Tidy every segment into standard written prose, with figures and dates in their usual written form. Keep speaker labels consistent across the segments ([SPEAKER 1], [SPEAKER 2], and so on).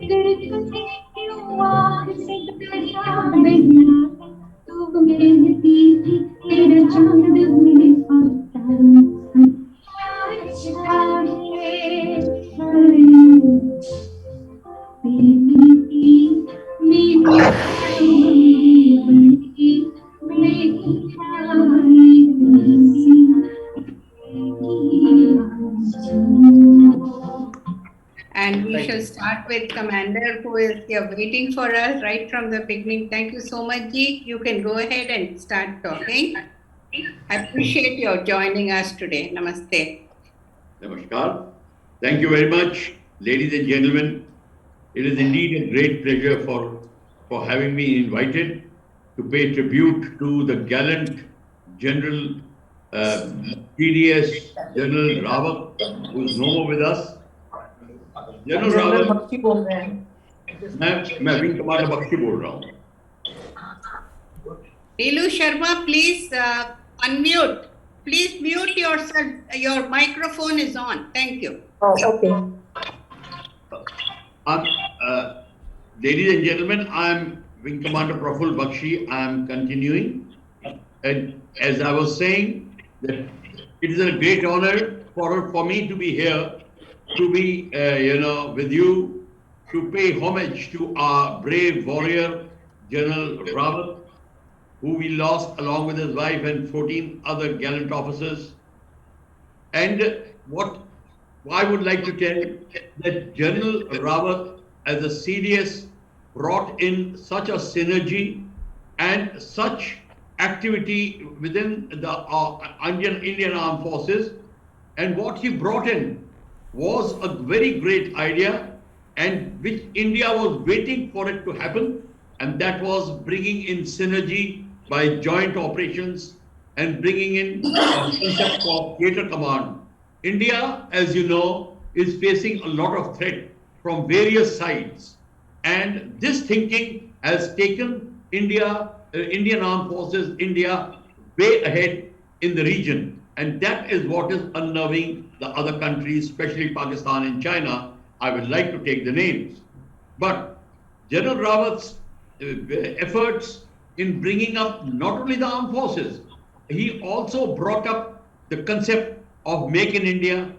[SPEAKER 1] फिर तुझे क्यों आँख से दरिया बहला है तू कहती थी तेरा चांद मेरे और तारों अच्छा है प्रीति मेरी बड़ी बड़ी मेरी
[SPEAKER 2] And we
[SPEAKER 3] Thank
[SPEAKER 2] shall
[SPEAKER 3] you.
[SPEAKER 2] start with Commander, who is here waiting for us right from the beginning. Thank you so much, Ji. You can go ahead and start talking. I appreciate your joining us today. Namaste.
[SPEAKER 4] Namaskar. Thank you very much, ladies and gentlemen. It is indeed a great pleasure for having me invited to pay tribute to the gallant General TDS General Rawat, who is no more with us. General
[SPEAKER 3] General
[SPEAKER 4] Rawat,
[SPEAKER 3] Bakshi बोल रहे हैं.
[SPEAKER 4] मैं wing commander Bakshi बोल रहा हूँ.
[SPEAKER 2] Nilu Sharma, please unmute. Please mute yourself. Your microphone is on. Thank you.
[SPEAKER 3] Oh, okay.
[SPEAKER 4] Ladies and gentlemen, I am Wing Commander Praful Bakshi. I am continuing. And as I was saying, that it is a great honor for me to be here, to be, with you, to pay homage to our brave warrior, General Rawat, who we lost along with his wife and 14 other gallant officers. And what I would like to tell that General Rawat as a CDS brought in such a synergy and such activity within the Indian Armed Forces, and what he brought in was a very great idea, and which India was waiting for it to happen, and that was bringing in synergy by joint operations and bringing in a concept of theater command. India, as you know, is facing a lot of threat from various sides. And this thinking has taken Indian Armed Forces, India, way ahead in the region. And that is what is unnerving the other countries, especially Pakistan and China. I would like to take the names. But General Rawat's efforts in bringing up not only the armed forces, he also brought up the concept of Make in India.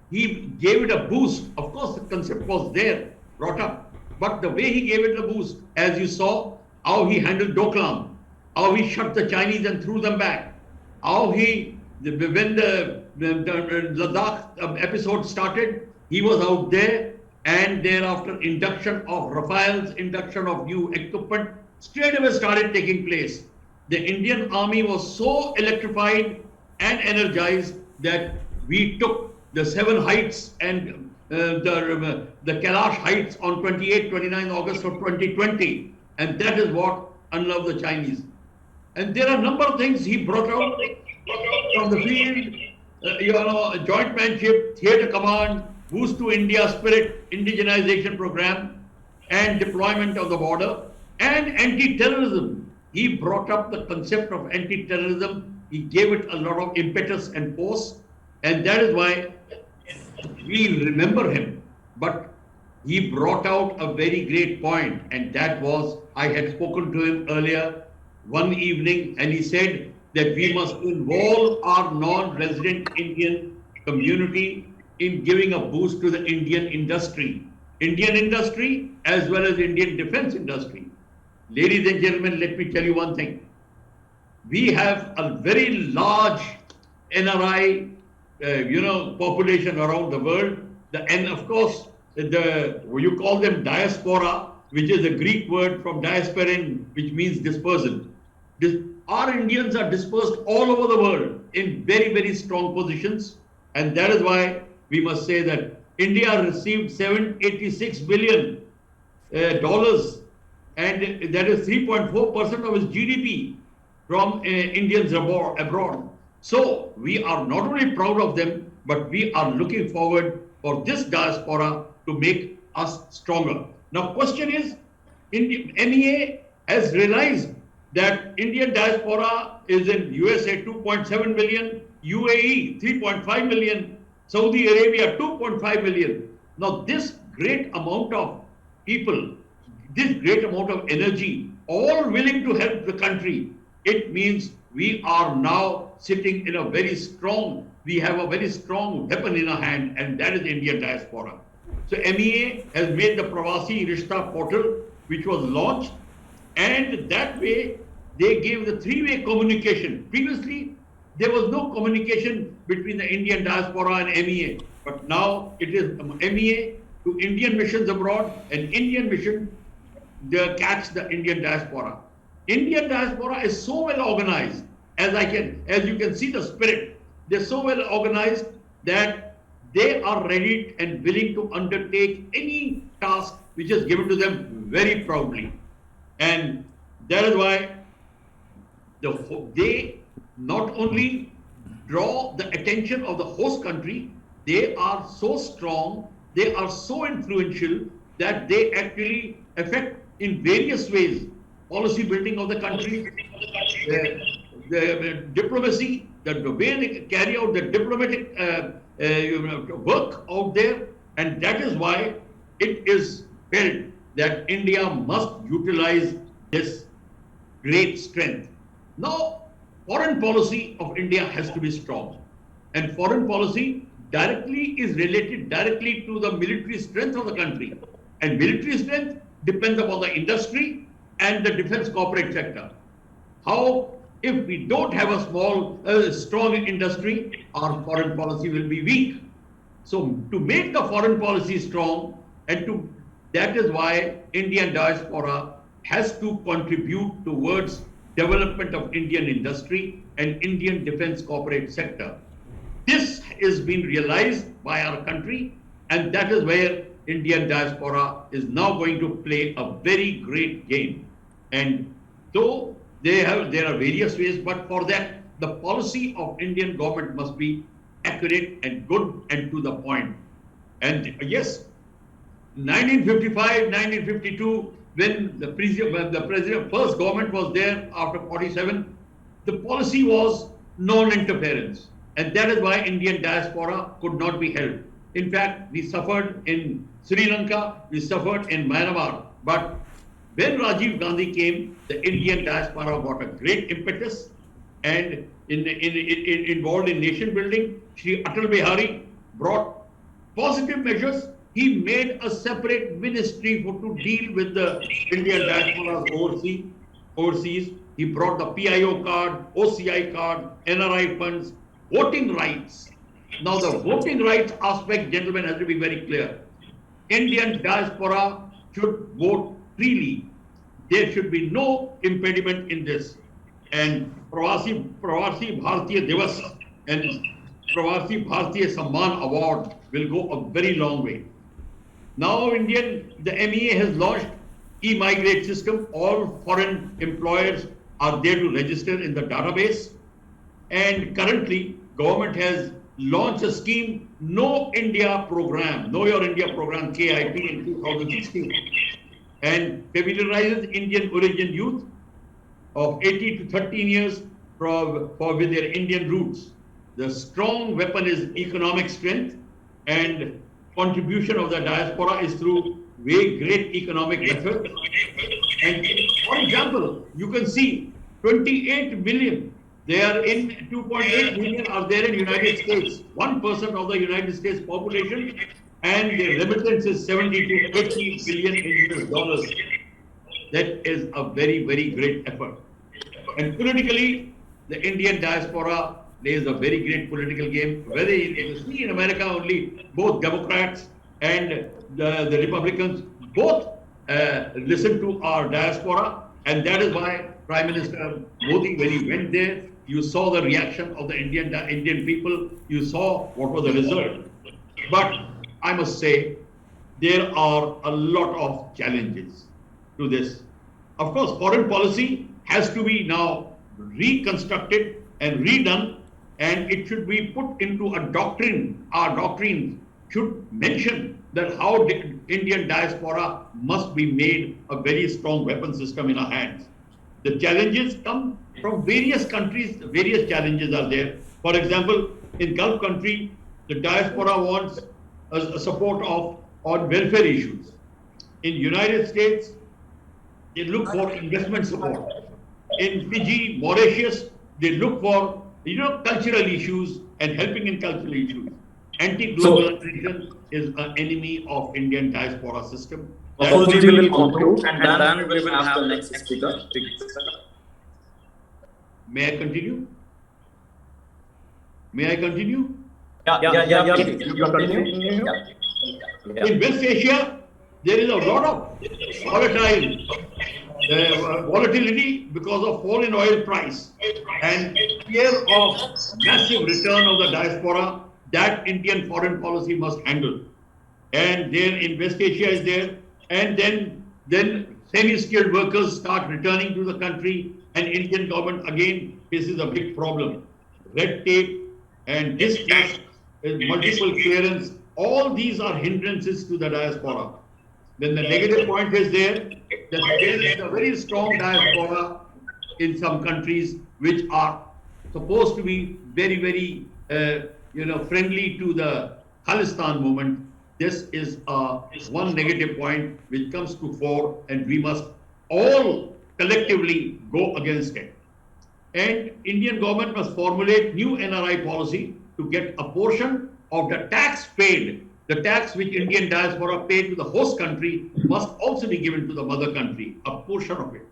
[SPEAKER 4] He gave it a boost. Of course, the concept was there, brought up. But the way he gave it a boost, as you saw, how he handled Doklam, how he shut the Chinese and threw them back, how when the Ladakh episode started, he was out there, and thereafter induction of Rafales, induction of new equipment, straight away started taking place. The Indian army was so electrified and energized that we took the 7 heights and the Kailash heights on 28, 29 August of 2020. And that is what unloved the Chinese. And there are a number of things he brought out from the field, joint manship, theater command, boost to India spirit, indigenization program, and deployment of the border, and anti-terrorism. He brought up the concept of anti-terrorism. He gave it a lot of impetus and force, and that is why we remember him. But he brought out a very great point, and that was, I had spoken to him earlier one evening, and he said that we must involve our non-resident Indian community in giving a boost to the Indian industry as well as Indian defense industry. Ladies and gentlemen, let me tell you one thing. We have a very large NRI, population around the world. And of course, you call them diaspora, which is a Greek word from diasporin, which means dispersal. Our Indians are dispersed all over the world in very, very strong positions. And that is why we must say that India received $786 billion dollars, and that is 3.4% of its GDP from Indians abroad. So we are not only proud of them, but we are looking forward for this diaspora to make us stronger. Now, question is, NEA has realized that Indian diaspora is in USA 2.7 million, UAE 3.5 million, Saudi Arabia 2.5 million. Now, this great amount of people, this great amount of energy, all willing to help the country, it means we are now sitting in a very strong, we have a very strong weapon in our hand, and that is Indian diaspora. So MEA has made the Pravasi Rishta portal, which was launched, and that way they gave the three-way communication. Previously, there was no communication between the Indian diaspora and MEA, but now it is MEA to Indian missions abroad and Indian mission they catch the Indian diaspora. Indian diaspora is so well organized, as you can see the spirit. They're so well organized that they are ready and willing to undertake any task which is given to them very proudly. And that is why they not only draw the attention of the host country, they are so strong, they are so influential that they actually affect in various ways policy building of the country, the diplomacy, the way they carry out the diplomatic work out there, and that is why it is felt that India must utilize this great strength. Now, foreign policy of India has to be strong, and foreign policy directly is related directly to the military strength of the country, and military strength depends upon the industry and the defense corporate sector. How, if we don't have a strong industry, our foreign policy will be weak. So to make the foreign policy strong, that is why Indian diaspora has to contribute towards development of Indian industry and Indian defense corporate sector. This is being realized by our country, and that is where Indian diaspora is now going to play a very great game. And though there are various ways, but for that, the policy of Indian government must be accurate and good and to the point. And yes, 1955, 1952, when the president first government was there after 47, the policy was non-interference. And that is why Indian diaspora could not be helped. In fact, we suffered in Sri Lanka, we suffered in Myanmar. But when Rajiv Gandhi came, the Indian diaspora got a great impetus and involved in nation building. Shri Atal Bihari brought positive measures. He made a separate ministry to deal with the Indian diaspora overseas. He brought the PIO card, OCI card, NRI funds, voting rights. Now the voting rights aspect, gentlemen, has to be very clear. Indian diaspora should vote freely. There should be no impediment in this. And Pravasi Bharatiya Divas and Pravasi Bharatiya Samman Award will go a very long way. Now the MEA has launched e-migrate system. All foreign employers are there to register in the database. And currently, government has launched a scheme, Know India program, Know Your India program, KIP in 2016, and familiarizes Indian origin youth of 18 to 13 years with their Indian roots. The strong weapon is economic strength, and contribution of the diaspora is through very great economic methods. And for example, you can see 28 million. They are in 2.8 million are there in United States, 1% of the United States population, and the remittance is 70 to 80 billion US dollars. That is a very, very great effort. And politically, the Indian diaspora plays a very great political game. Whether you see in America only, both Democrats and the Republicans both listen to our diaspora, and that is why Prime Minister Modi, when he went there, you saw the reaction of the Indian people. You saw what was the result. But I must say, there are a lot of challenges to this. Of course, foreign policy has to be now reconstructed and redone, and it should be put into a doctrine. Our doctrine should mention that how the Indian diaspora must be made a very strong weapon system in our hands. The challenges come from various countries, various challenges are there. For example, in Gulf country, the diaspora wants a support on welfare issues. In United States, they look for investment support. In Fiji, Mauritius, they look for cultural issues and helping in cultural issues. Anti-globalization is an enemy of Indian diaspora system.
[SPEAKER 3] Prafulji will conclude and then we will have the next speaker.
[SPEAKER 4] May I continue? May I continue?
[SPEAKER 3] Yeah. You continue. Yeah.
[SPEAKER 4] In West Asia, there is a lot of volatility because of fall in oil price and fear of massive return of the diaspora that Indian foreign policy must handle. And there in West Asia is there, and then semi-skilled workers start returning to the country, and Indian government again faces a big problem. Red tape and distrust, multiple clearance, all these are hindrances to the diaspora. Then the negative point is there that there is a very strong diaspora in some countries which are supposed to be very friendly to the Khalistan movement. This is one negative point which comes to fore, and we must all collectively go against it. And Indian government must formulate new NRI policy to get a portion of the tax paid. The tax which Indian diaspora paid to the host country must also be given to the mother country, a portion of it.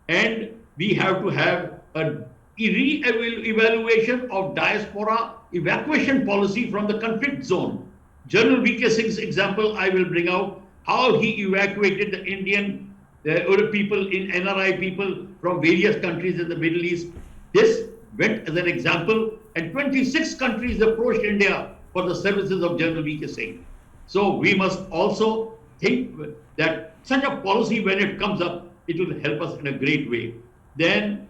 [SPEAKER 4] And we have to have a re-evaluation of diaspora evacuation policy from the conflict zone. General V.K. Singh's example I will bring out, how he evacuated the Indian people in NRI people from various countries in the Middle East. This went as an example, and 26 countries approached India for the services of General V.K. Singh. So we must also think that such a policy, when it comes up, it will help us in a great way. Then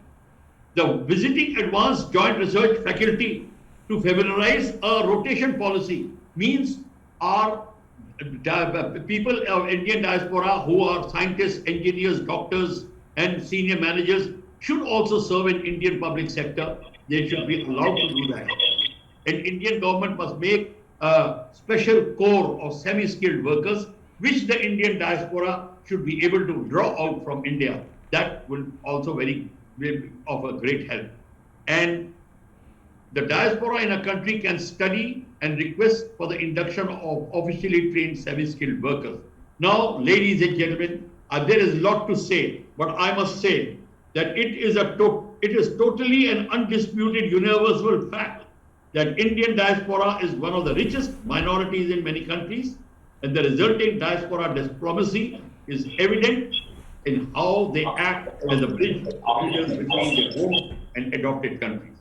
[SPEAKER 4] the visiting advanced joint research faculty to familiarize a rotation policy means our people of Indian diaspora who are scientists, engineers, doctors, and senior managers should also serve in Indian public sector. They should be allowed to do that. And Indian government must make a special corps of semi-skilled workers, which the Indian diaspora should be able to draw out from India. That will also be of a great help. And the diaspora in a country can study and request for the induction of officially trained semi-skilled workers. Now, ladies and gentlemen, there is a lot to say, but I must say that it is totally an undisputed universal fact that Indian diaspora is one of the richest minorities in many countries, and the resulting diaspora diplomacy is evident in how they act as a bridge between their home and adopted countries.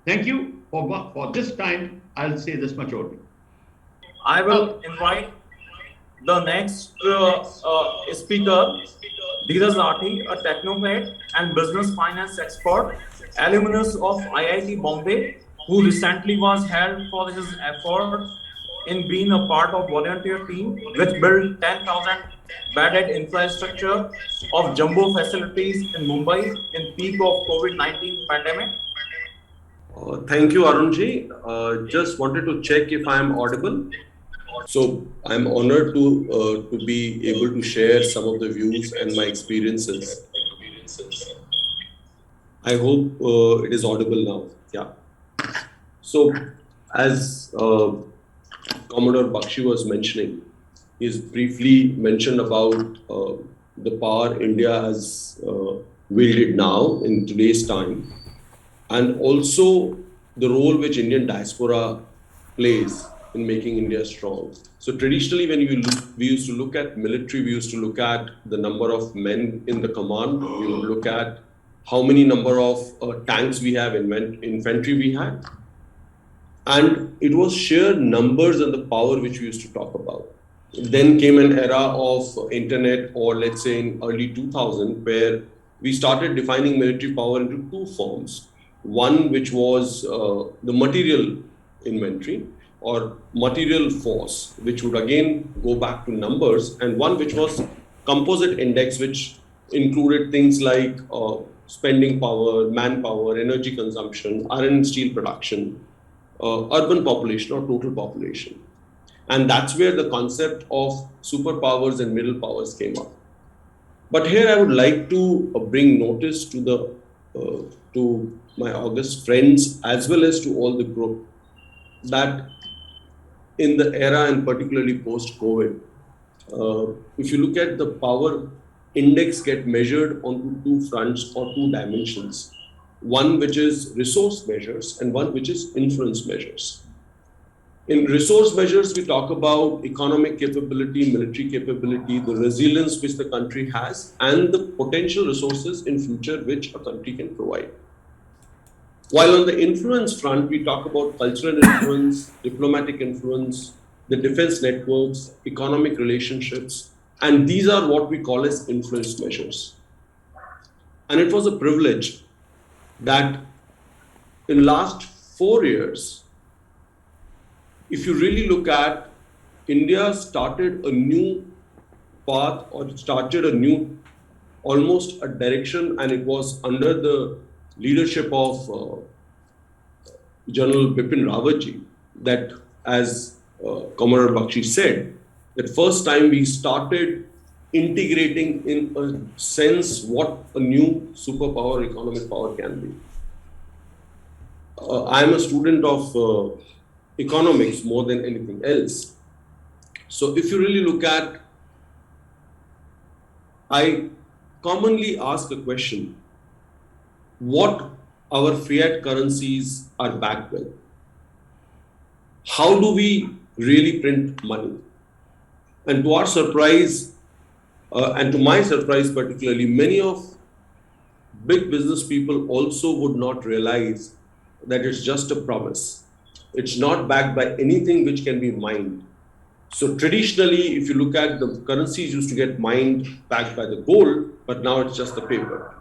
[SPEAKER 4] Thank you. For this time, I'll say this much only.
[SPEAKER 3] I will invite the next speaker, Dheeraj Rathi, a technocrat and business finance expert, alumnus of IIT Bombay, who recently was held for his effort in being a part of volunteer team which built 10,000 bedded infrastructure of jumbo facilities in Mumbai in peak of COVID-19 pandemic.
[SPEAKER 5] Thank you, Arunji. Just wanted to check if I am audible. So I'm honored to be able to share some of the views and my experiences. I hope it is audible now. Yeah. So as Commodore Bakshi was mentioning, he's briefly mentioned about the power India has wielded now in today's time, and also the role which Indian diaspora plays in making India strong. So traditionally, when we used to look at military, we used to look at the number of men in the command. We would look at how many number of tanks we have, infantry we had. And it was sheer numbers and the power which we used to talk about. Then came an era of internet, or let's say in early 2000, where we started defining military power into two forms. One which was the material inventory or material force, which would again go back to numbers, and one which was composite index, which included things like spending power, manpower, energy consumption, iron and steel production, urban population or total population. And that's where the concept of superpowers and middle powers came up. But here I would like to bring notice to my august friends as well as to all the group that in the era and particularly post-COVID, if you look at the power index get measured onto two fronts or two dimensions, one which is resource measures and one which is influence measures. In resource measures, we talk about economic capability, military capability, the resilience which the country has, and the potential resources in future which a country can provide. While on the influence front, we talk about cultural influence, diplomatic influence, the defense networks, economic relationships, and these are what we call as influence measures. And it was a privilege that in last 4 years, if you really look at, India started a new path or started a new, almost a direction, and it was under the leadership of General Bipin Rawatji that, as Commodore Bakshi said, that first time we started integrating in a sense what a new superpower, economic power can be. I am a student of economics more than anything else. So if you really look at, I commonly ask a question, what our fiat currencies are backed with? How do we really print money? And to our surprise, and to my surprise particularly, many of big business people also would not realize that it's just a promise. It's not backed by anything which can be mined. So traditionally, if you look at the currencies used to get mined backed by the gold, but now it's just the paper.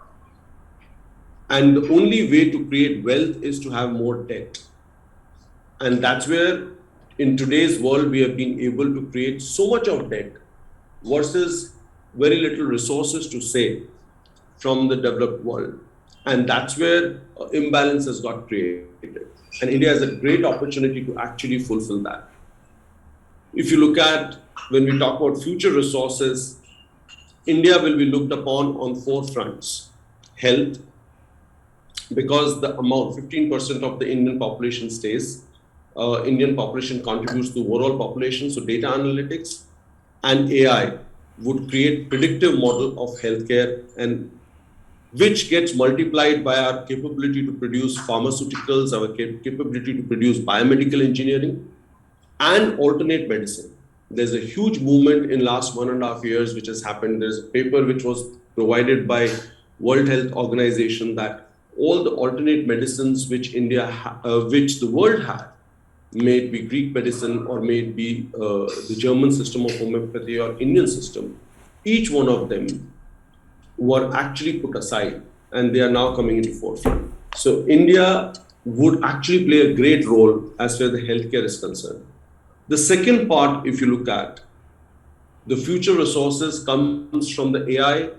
[SPEAKER 5] And the only way to create wealth is to have more debt. And that's where in today's world, we have been able to create so much of debt versus very little resources to save from the developed world. And that's where imbalance has got created. And India has a great opportunity to actually fulfill that. If you look at, when we talk about future resources, India will be looked upon on 4 fronts. Health, because the amount, 15% of the Indian population stays, Indian population contributes to overall population, so data analytics and AI would create predictive model of healthcare, and which gets multiplied by our capability to produce pharmaceuticals, our capability to produce biomedical engineering and alternate medicine. There's a huge movement in last 1.5 years which has happened. There's a paper which was provided by World Health Organization that all the alternate medicines which which the world had, may it be Greek medicine or may it be the German system of homeopathy or Indian system, each one of them were actually put aside and they are now coming into forefront. So India would actually play a great role as far as the healthcare is concerned. The second part, if you look at, the future resources comes from the AI,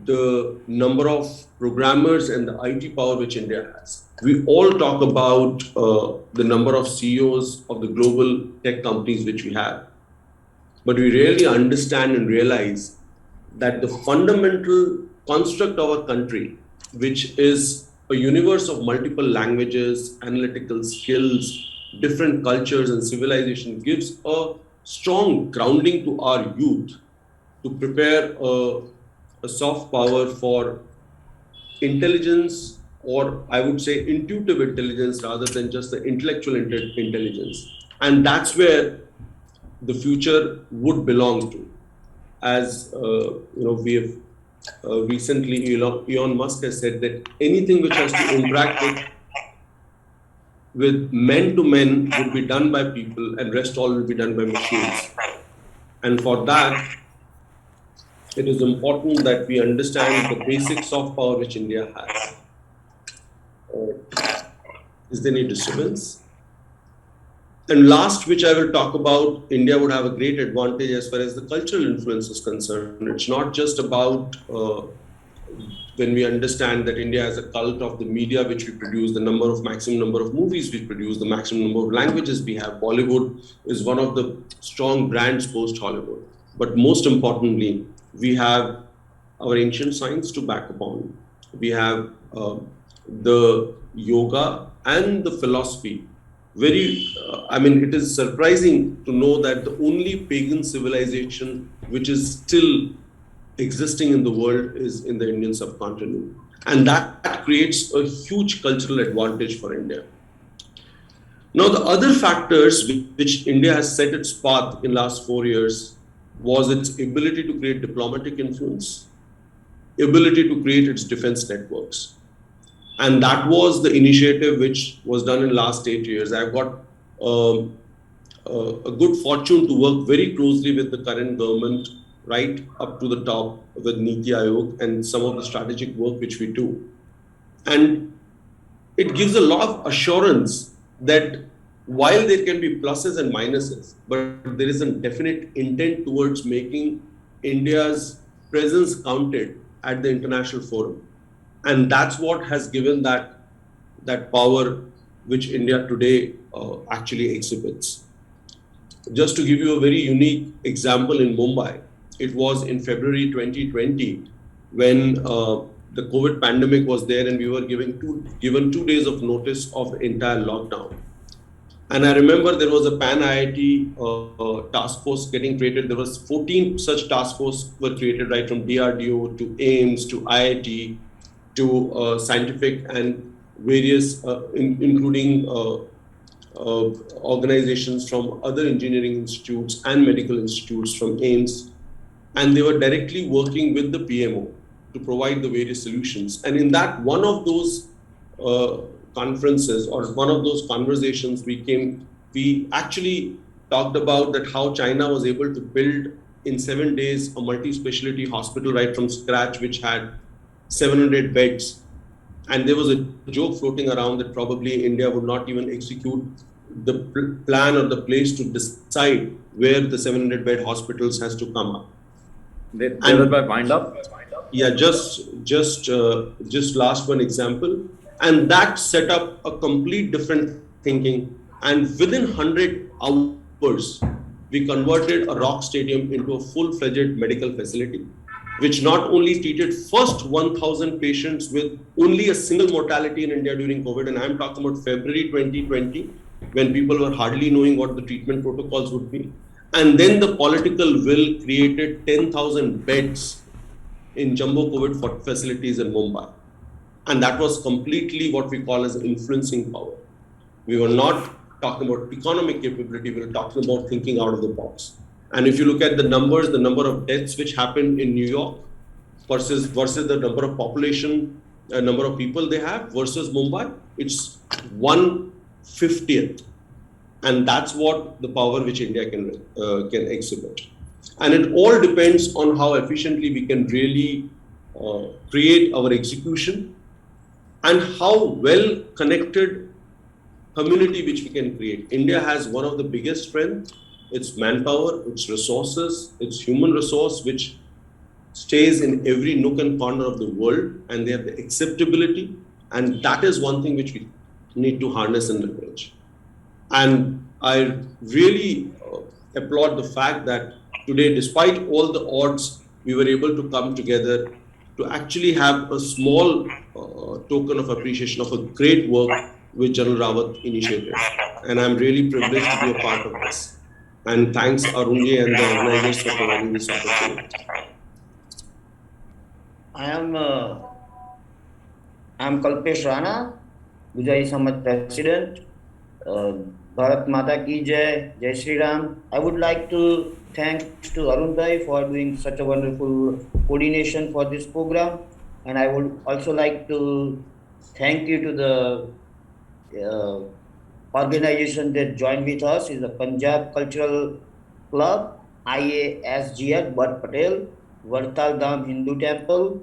[SPEAKER 5] the number of programmers and the IT power which India has. We all talk about the number of CEOs of the global tech companies which we have, but we really understand and realize that the fundamental construct of our country, which is a universe of multiple languages, analytical skills, different cultures and civilization, gives a strong grounding to our youth to prepare a soft power for intelligence, or I would say intuitive intelligence rather than just the intellectual intelligence. And that's where the future would belong to. As we have recently, Elon Musk has said that anything which has to interact with men to men would be done by people and rest all will be done by machines. And for that, it is important that we understand the basic soft power which India has. Is there any disturbance? And last, which I will talk about, India would have a great advantage as far as the cultural influence is concerned. It's not just about when we understand that India has a cult of the media which we produce, the maximum number of movies we produce, the maximum number of languages we have. Bollywood is one of the strong brands post Hollywood. But most importantly, we have our ancient science to back upon. We have the yoga and the philosophy. It is surprising to know that the only pagan civilization which is still existing in the world is in the Indian subcontinent. And that creates a huge cultural advantage for India. Now, the other factors which India has set its path in last 4 years was its ability to create diplomatic influence, ability to create its defense networks. And that was the initiative which was done in last 8 years. I've got a good fortune to work very closely with the current government, right up to the top with Niti Aayog and some of the strategic work which we do. And it gives a lot of assurance that while there can be pluses and minuses, but there is a definite intent towards making India's presence counted at the international forum. And that's what has given that power which India today actually exhibits. Just to give you a very unique example in Mumbai, it was in February 2020 when the COVID pandemic was there and we were given 2 days of notice of the entire lockdown. And I remember there was a pan-IIT task force getting created. There was 14 such task forces were created, right from DRDO to AIIMS to IIT to scientific and various, including organizations from other engineering institutes and medical institutes from AIIMS. And they were directly working with the PMO to provide the various solutions. And in that, one of those conferences or one of those conversations we actually talked about that how China was able to build in 7 days a multi-specialty hospital right from scratch, which had 700 beds. And there was a joke floating around that probably India would not even execute the plan or the place to decide where the 700 bed hospitals has to come up.
[SPEAKER 3] They will wind up.
[SPEAKER 5] Yeah, just last one example. And that set up a complete different thinking. And within 100 hours, we converted a rock stadium into a full-fledged medical facility, which not only treated first 1,000 patients with only a single mortality in India during COVID, and I'm talking about February 2020, when people were hardly knowing what the treatment protocols would be. And then the political will created 10,000 beds in jumbo COVID facilities in Mumbai. And that was completely what we call as influencing power. We were not talking about economic capability, we were talking about thinking out of the box. And if you look at the numbers, the number of deaths which happened in New York versus the number of population, number of people they have versus Mumbai, it's 1/50th. And that's what the power which India can exhibit. And it all depends on how efficiently we can really create our execution and how well connected community which we can create. India has one of the biggest strengths, its manpower, its resources, its human resource, which stays in every nook and corner of the world, and they have the acceptability. And that is one thing which we need to harness and leverage. And I really applaud the fact that today, despite all the odds, we were able to come together to actually have a small token of appreciation of a great work which General Rawat initiated. And I'm really privileged to be a part of this. And thanks Arunji and the organizers for providing this opportunity.
[SPEAKER 6] I'm Kalpesh Rana, Gujari Samaj President. Bharat Mata Ki Jai, Jai Shri Ram. I would like to thank to Arun Bhai for doing such a wonderful coordination for this program. And I would also like to thank you to the organization that joined with us is the Punjab Cultural Club, IASGL, Bhatt Patel, Vartal Dham Hindu Temple,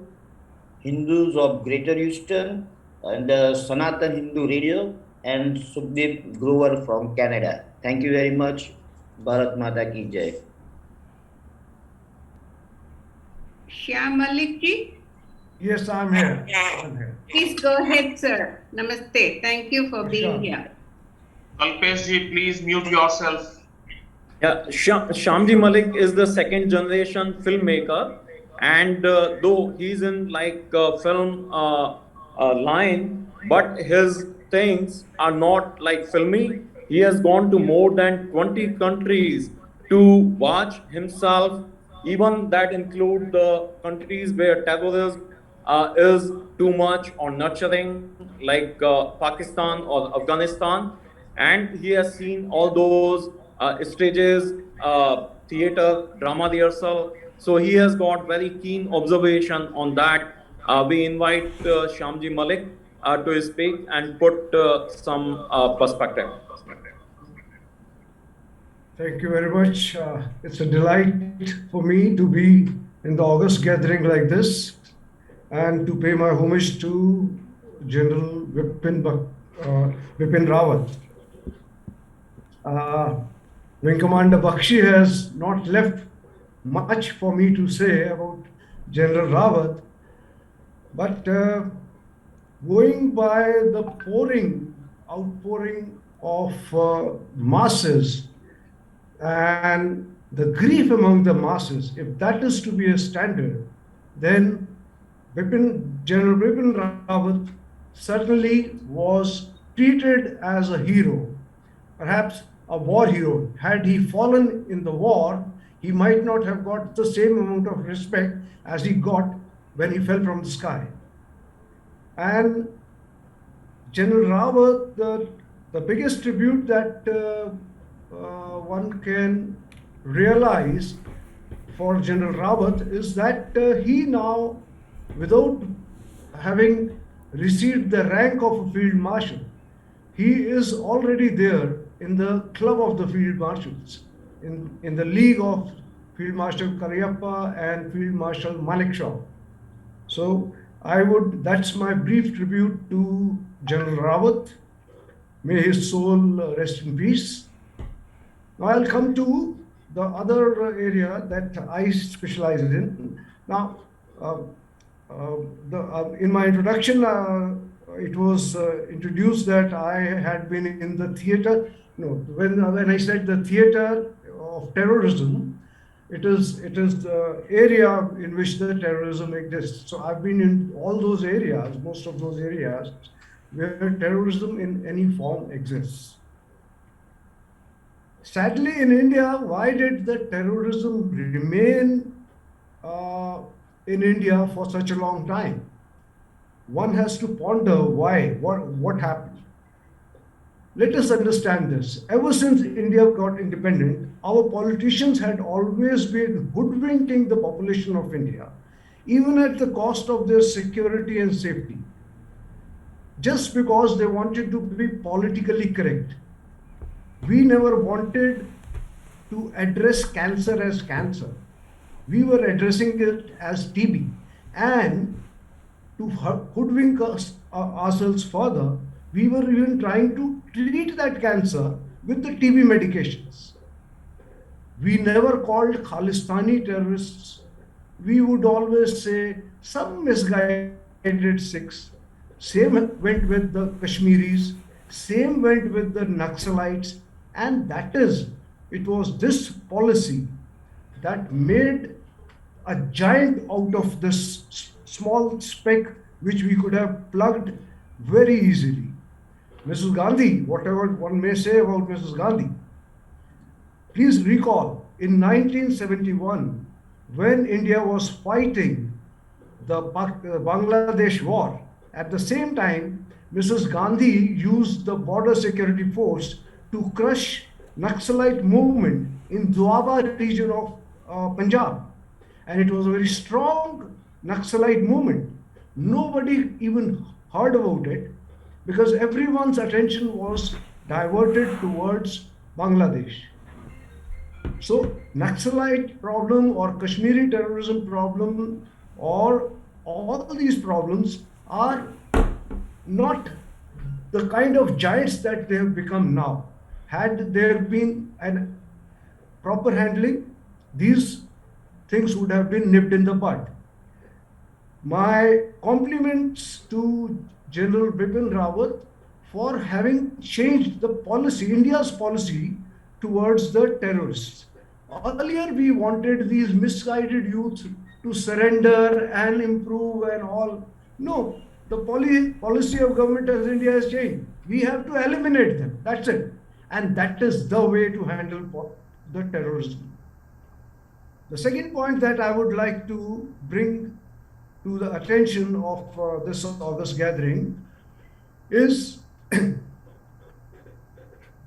[SPEAKER 6] Hindus of Greater Houston, and the Sanatan Hindu Radio, and Subdeep Grover from Canada. Thank you very much. Bharat Mata Ki Jai.
[SPEAKER 2] Shyam Malik ji.
[SPEAKER 7] Yes, I'm here. I'm here.
[SPEAKER 2] Please go ahead, sir. Namaste. Thank you for being
[SPEAKER 7] Sure.
[SPEAKER 2] here.
[SPEAKER 8] Kalpesh ji, please mute yourself.
[SPEAKER 3] Yeah, Shamji Malik is the second generation filmmaker, and though he's in like film line, but his things are not like filmy. He has gone to more than 20 countries to watch himself. Even that include the countries where terrorism is too much or nurturing, like Pakistan or Afghanistan, and he has seen all those stages, theater, drama rehearsal. So he has got very keen observation on that. We invite Shamji Malik to speak and put some perspective.
[SPEAKER 7] Thank you very much. It's a delight for me to be in the August gathering like this and to pay my homage to General Vipin Rawat. Wing Commander Bakshi has not left much for me to say about General Rawat, but going by the outpouring of masses and the grief among the masses, if that is to be a standard, then General Bipin Rawat certainly was treated as a hero, perhaps a war hero. Had he fallen in the war, he might not have got the same amount of respect as he got when he fell from the sky. And General Rawat, the biggest tribute that one can realize for General Rawat is that he now, without having received the rank of a field marshal, he is already there in the club of the field marshals, in the league of Field Marshal Cariappa and Field Marshal Manekshaw. So that's my brief tribute to General Rawat. May his soul rest in peace. Now I'll come to the other area that I specialize in. Now, in my introduction, it was introduced that I had been in the theater. No, when I said the theater of terrorism, it is the area in which the terrorism exists. So I've been in all those areas, most of those areas, where terrorism in any form exists. Sadly, in India, why did the terrorism remain in India for such a long time? One has to ponder why, what happened. Let us understand this. Ever since India got independent, our politicians had always been hoodwinking the population of India, even at the cost of their security and safety, just because they wanted to be politically correct. We never wanted to address cancer as cancer. We were addressing it as TB. And to hoodwink ourselves further, we were even trying to treat that cancer with the TB medications. We never called Khalistani terrorists. We would always say some misguided Sikhs. Same went with the Kashmiris. Same went with the Naxalites. And it was this policy that made a giant out of this small speck which we could have plugged very easily. Mrs. Gandhi, whatever one may say about Mrs. Gandhi, please recall in 1971, when India was fighting the Bangladesh war, at the same time, Mrs. Gandhi used the border security force to crush Naxalite movement in Doaba region of Punjab. And it was a very strong Naxalite movement. Nobody even heard about it because everyone's attention was diverted towards Bangladesh. So Naxalite problem or Kashmiri terrorism problem or all these problems are not the kind of giants that they have become now. Had there been a proper handling, these things would have been nipped in the bud. My compliments to General Bipin Rawat for having changed the policy, India's policy towards the terrorists. Earlier, we wanted these misguided youth to surrender and improve and all. No, the policy of government as India has changed. We have to eliminate them. That's it. And that is the way to handle the terrorism. The second point that I would like to bring to the attention of this August gathering is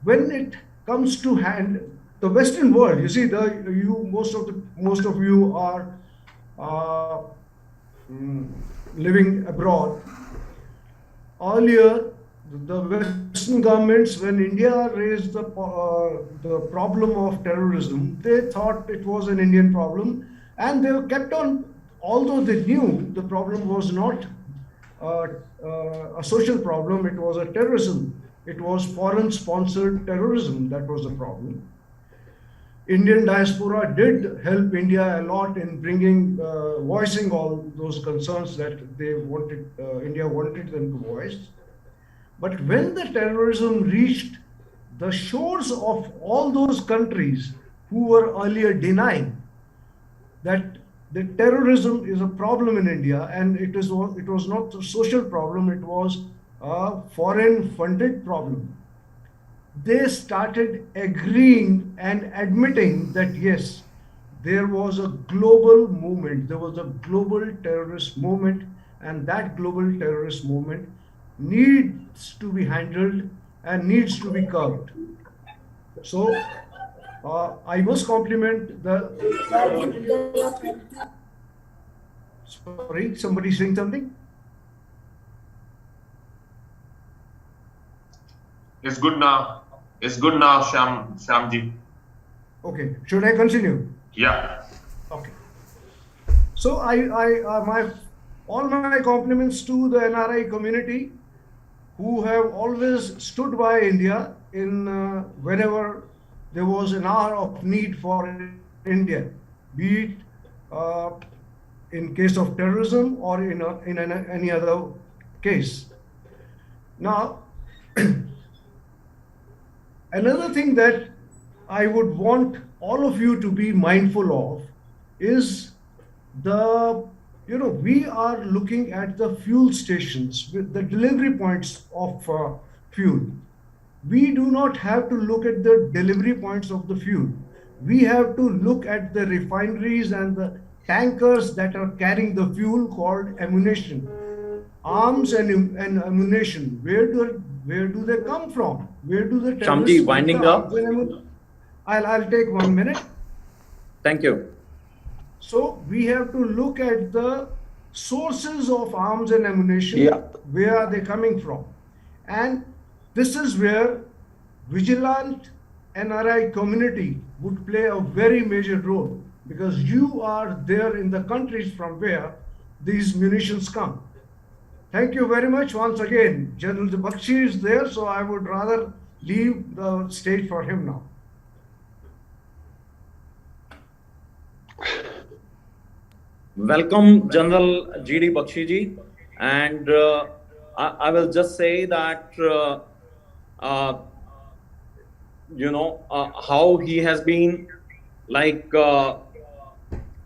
[SPEAKER 7] when it comes to the Western world. You see, most of you are living abroad. Earlier, the Western governments, when India raised the problem of terrorism, they thought it was an Indian problem, and they kept on. Although they knew the problem was not a social problem, it was a terrorism. It was foreign-sponsored terrorism that was the problem. Indian diaspora did help India a lot in voicing all those concerns that they wanted, India wanted them to voice. But when the terrorism reached the shores of all those countries who were earlier denying that the terrorism is a problem in India, and it was not a social problem, it was a foreign funded problem, they started agreeing and admitting that yes, there was a global movement, there was a global terrorist movement, and that global terrorist movement needs to be handled and needs to be curbed. So I must compliment the. Sorry, somebody saying something?
[SPEAKER 8] It's good now. It's good now, Shamji.
[SPEAKER 7] Okay, should I continue?
[SPEAKER 8] Yeah.
[SPEAKER 7] Okay. So all my compliments to the NRI community who have always stood by India in whenever there was an hour of need for India, be it in case of terrorism or in any other case. Now, another thing that I would want all of you to be mindful of is we are looking at the fuel stations, with the delivery points of fuel. We do not have to look at the delivery points of the fuel. We have to look at the refineries and the tankers that are carrying the fuel called ammunition. Arms and ammunition, where do they come from? Where do the terrorists
[SPEAKER 3] Shamji, winding up.
[SPEAKER 7] I'll take 1 minute.
[SPEAKER 3] Thank you.
[SPEAKER 7] So we have to look at the sources of arms and ammunition.
[SPEAKER 3] Yeah.
[SPEAKER 7] Where are they coming from? And this is where vigilant NRI community would play a very major role, because you are there in the countries from where these munitions come. Thank you very much once again. General Bakshi is there, so I would rather leave the stage for him now.
[SPEAKER 3] Welcome, General G.D. Bakshi ji, and I will just say that how he has been like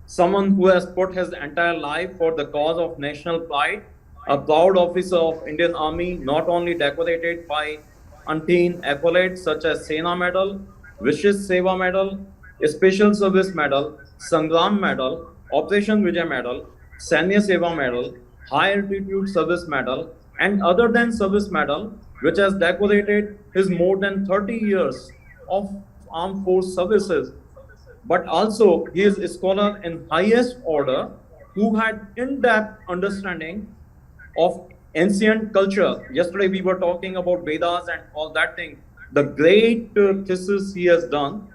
[SPEAKER 3] someone who has put his entire life for the cause of national pride, a proud officer of Indian Army, not only decorated by umpteen accolades such as Sena Medal, Vishish Seva Medal, Special Service Medal, Sangram Medal, Operation Vijay Medal, Sanya Seva Medal, High Altitude Service Medal, and other than Service Medal, which has decorated his more than 30 years of armed force services. But also, he is a scholar in highest order who had in-depth understanding of ancient culture. Yesterday we were talking about Vedas and all that thing. The great thesis he has done,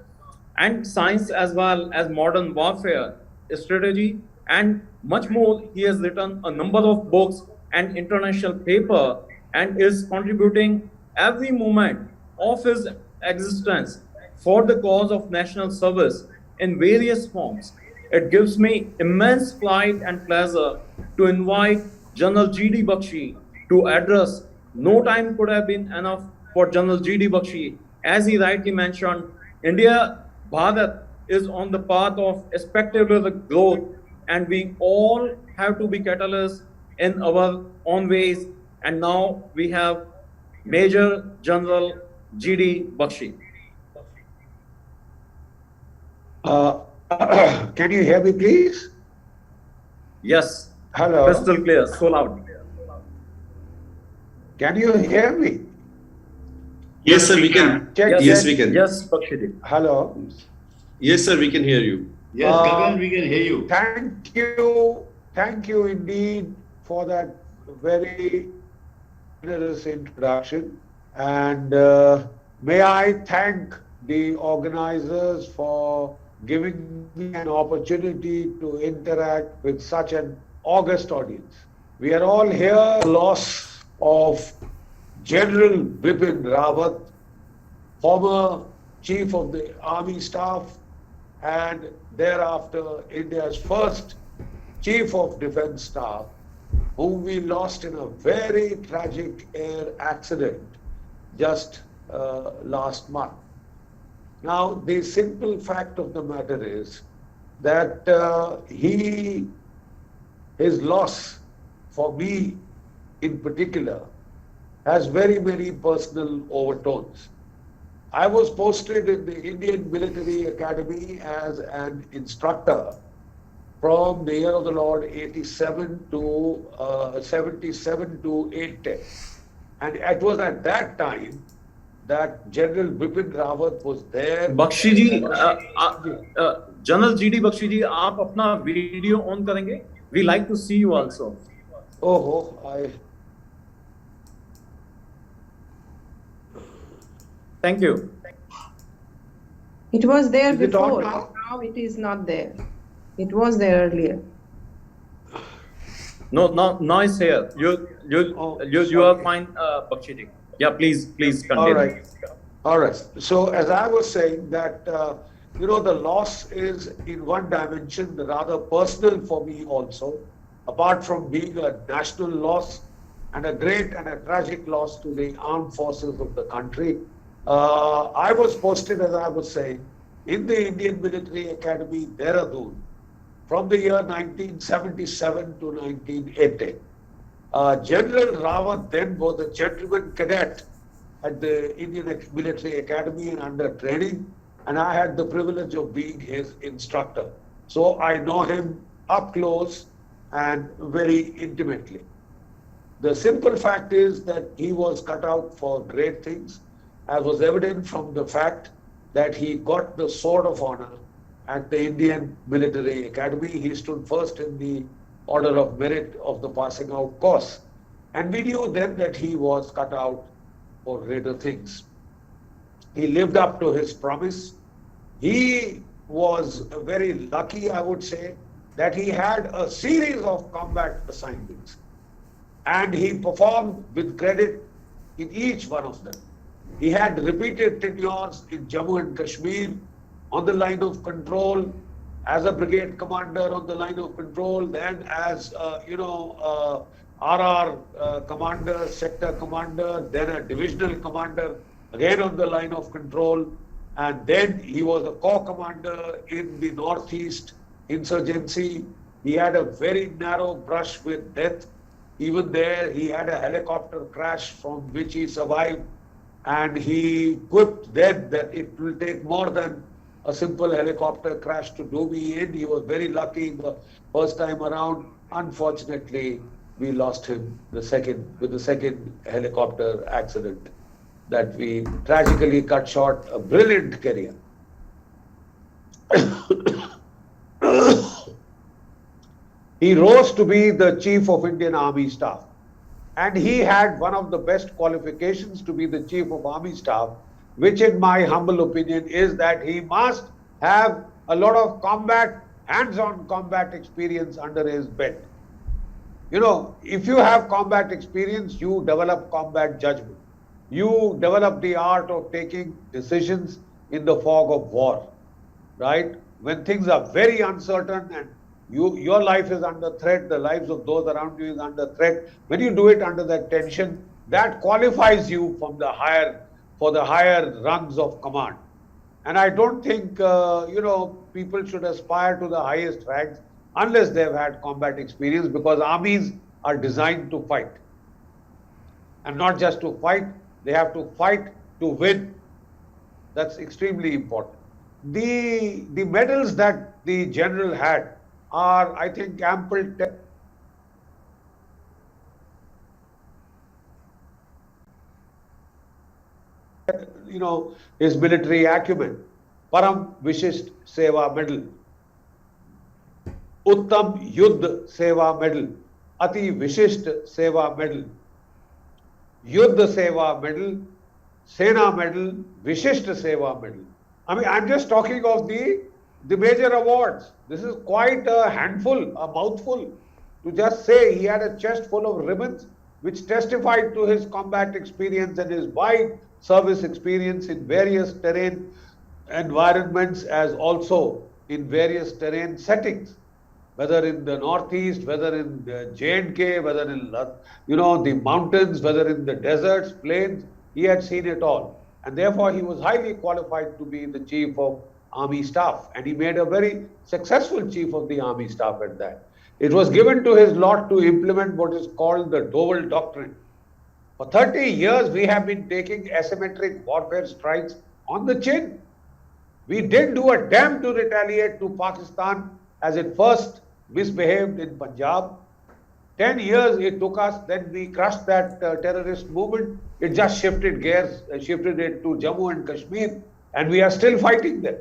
[SPEAKER 3] and science as well as modern warfare, strategy, and much more. He has written a number of books and international paper, and is contributing every moment of his existence for the cause of national service in various forms. it gives me immense pride and pleasure to invite General G.D. Bakshi to address. No time could have been enough for General G.D. Bakshi. As he rightly mentioned, India, Bharat, is on the path of spectacular growth, and we all have to be catalysts in our own ways. And now we have Major General G.D. Bakshi.
[SPEAKER 9] Can you hear me, please?
[SPEAKER 3] Yes,
[SPEAKER 9] Hello.
[SPEAKER 3] crystal clear, so loud.
[SPEAKER 9] Can you hear me?
[SPEAKER 5] Yes, sir, we can.
[SPEAKER 9] Check,
[SPEAKER 5] Yes,
[SPEAKER 9] check.
[SPEAKER 5] we can.
[SPEAKER 3] Yes, Bakshi.
[SPEAKER 9] Hello.
[SPEAKER 5] Yes, sir, we can hear you.
[SPEAKER 4] Yes, Gagan, we can hear you.
[SPEAKER 9] Thank you indeed for that very generous introduction. And may I thank the organizers for giving me an opportunity to interact with such an august audience. We are all here, loss of General Bipin Rawat, former Chief of the Army Staff, and thereafter India's first Chief of Defence Staff, whom we lost in a very tragic air accident just last month. Now, the simple fact of the matter is that his loss, for me in particular, has very many personal overtones. I was posted in the Indian Military Academy as an instructor from the year of the Lord 77 to 77 to 810. And it was at that time that General Bipin Rawat was there.
[SPEAKER 3] Bakshi ji, general GD Bakshi ji, आप अपना video on करेंगे? We like to see you also. Thank you.
[SPEAKER 10] It was there
[SPEAKER 9] Is it on
[SPEAKER 10] before.
[SPEAKER 9] now?
[SPEAKER 10] Now it is not there. It was there earlier.
[SPEAKER 3] No, now it's here. You are fine, Bakshi ji. Yeah, please continue.
[SPEAKER 9] All right. So as I was saying that, the loss is in one dimension rather personal for me also, apart from being a national loss and a great and a tragic loss to the armed forces of the country. I was posted, as I was saying, in the Indian Military Academy, Dehradun, from the year 1977 to 1980. General Rawat then was a gentleman cadet at the Indian Military Academy and under training, and I had the privilege of being his instructor. So I know him up close and very intimately. The simple fact is that he was cut out for great things, as was evident from the fact that he got the Sword of Honor at the Indian Military Academy. He stood first in the Order of Merit of the passing out course. And we knew then that he was cut out for greater things. He lived up to his promise. He was very lucky, I would say, that he had a series of combat assignments. And he performed with credit in each one of them. He had repeated tenures in Jammu and Kashmir on the line of control, as a brigade commander on the line of control, then as RR commander, sector commander, then a divisional commander, again on the line of control, and then he was a corps commander in the Northeast insurgency. He had a very narrow brush with death. Even there, he had a helicopter crash from which he survived, and he quipped then that it will take more than a simple helicopter crash to do me in. He was very lucky the first time around. Unfortunately, we lost him with the second helicopter accident that we tragically cut short a brilliant career. He rose to be the Chief of Indian Army Staff, and he had one of the best qualifications to be the Chief of Army Staff, which in my humble opinion is that he must have a lot of hands-on combat experience under his belt. If you have combat experience, you develop combat judgment. You develop the art of taking decisions in the fog of war, right? when things are very uncertain and your life is under threat, the lives of those around you is under threat, when you do it under that tension, that qualifies you for the higher rungs of command. And I don't think, people should aspire to the highest ranks unless they've had combat experience, because armies are designed to fight. And not just to fight, they have to fight to win. That's extremely important. The medals that the general had are, I think, ample his military acumen. Param Vishisht Seva Medal, Uttam Yuddh Seva Medal, Ati Vishisht Seva Medal, Yuddh Seva Medal, Sena Medal, Vishisht Seva Medal. I mean, I'm just talking of the major awards. This is quite a handful, a mouthful, to just say he had a chest full of ribbons, which testified to his combat experience and his wide service experience in various terrain environments, as also in various terrain settings, whether in the northeast, whether in the J&K, whether in the mountains, whether in the deserts, plains. He had seen it all, and therefore he was highly qualified to be the chief of army staff, and he made a very successful chief of the army staff at that. It was given to his lot to implement what is called the Doval Doctrine. For 30 years, we have been taking asymmetric warfare strikes on the chin. We didn't do a damn to retaliate to Pakistan as it first misbehaved in Punjab. 10 years it took us, then we crushed that terrorist movement. It just shifted gears, shifted it to Jammu and Kashmir, and we are still fighting them.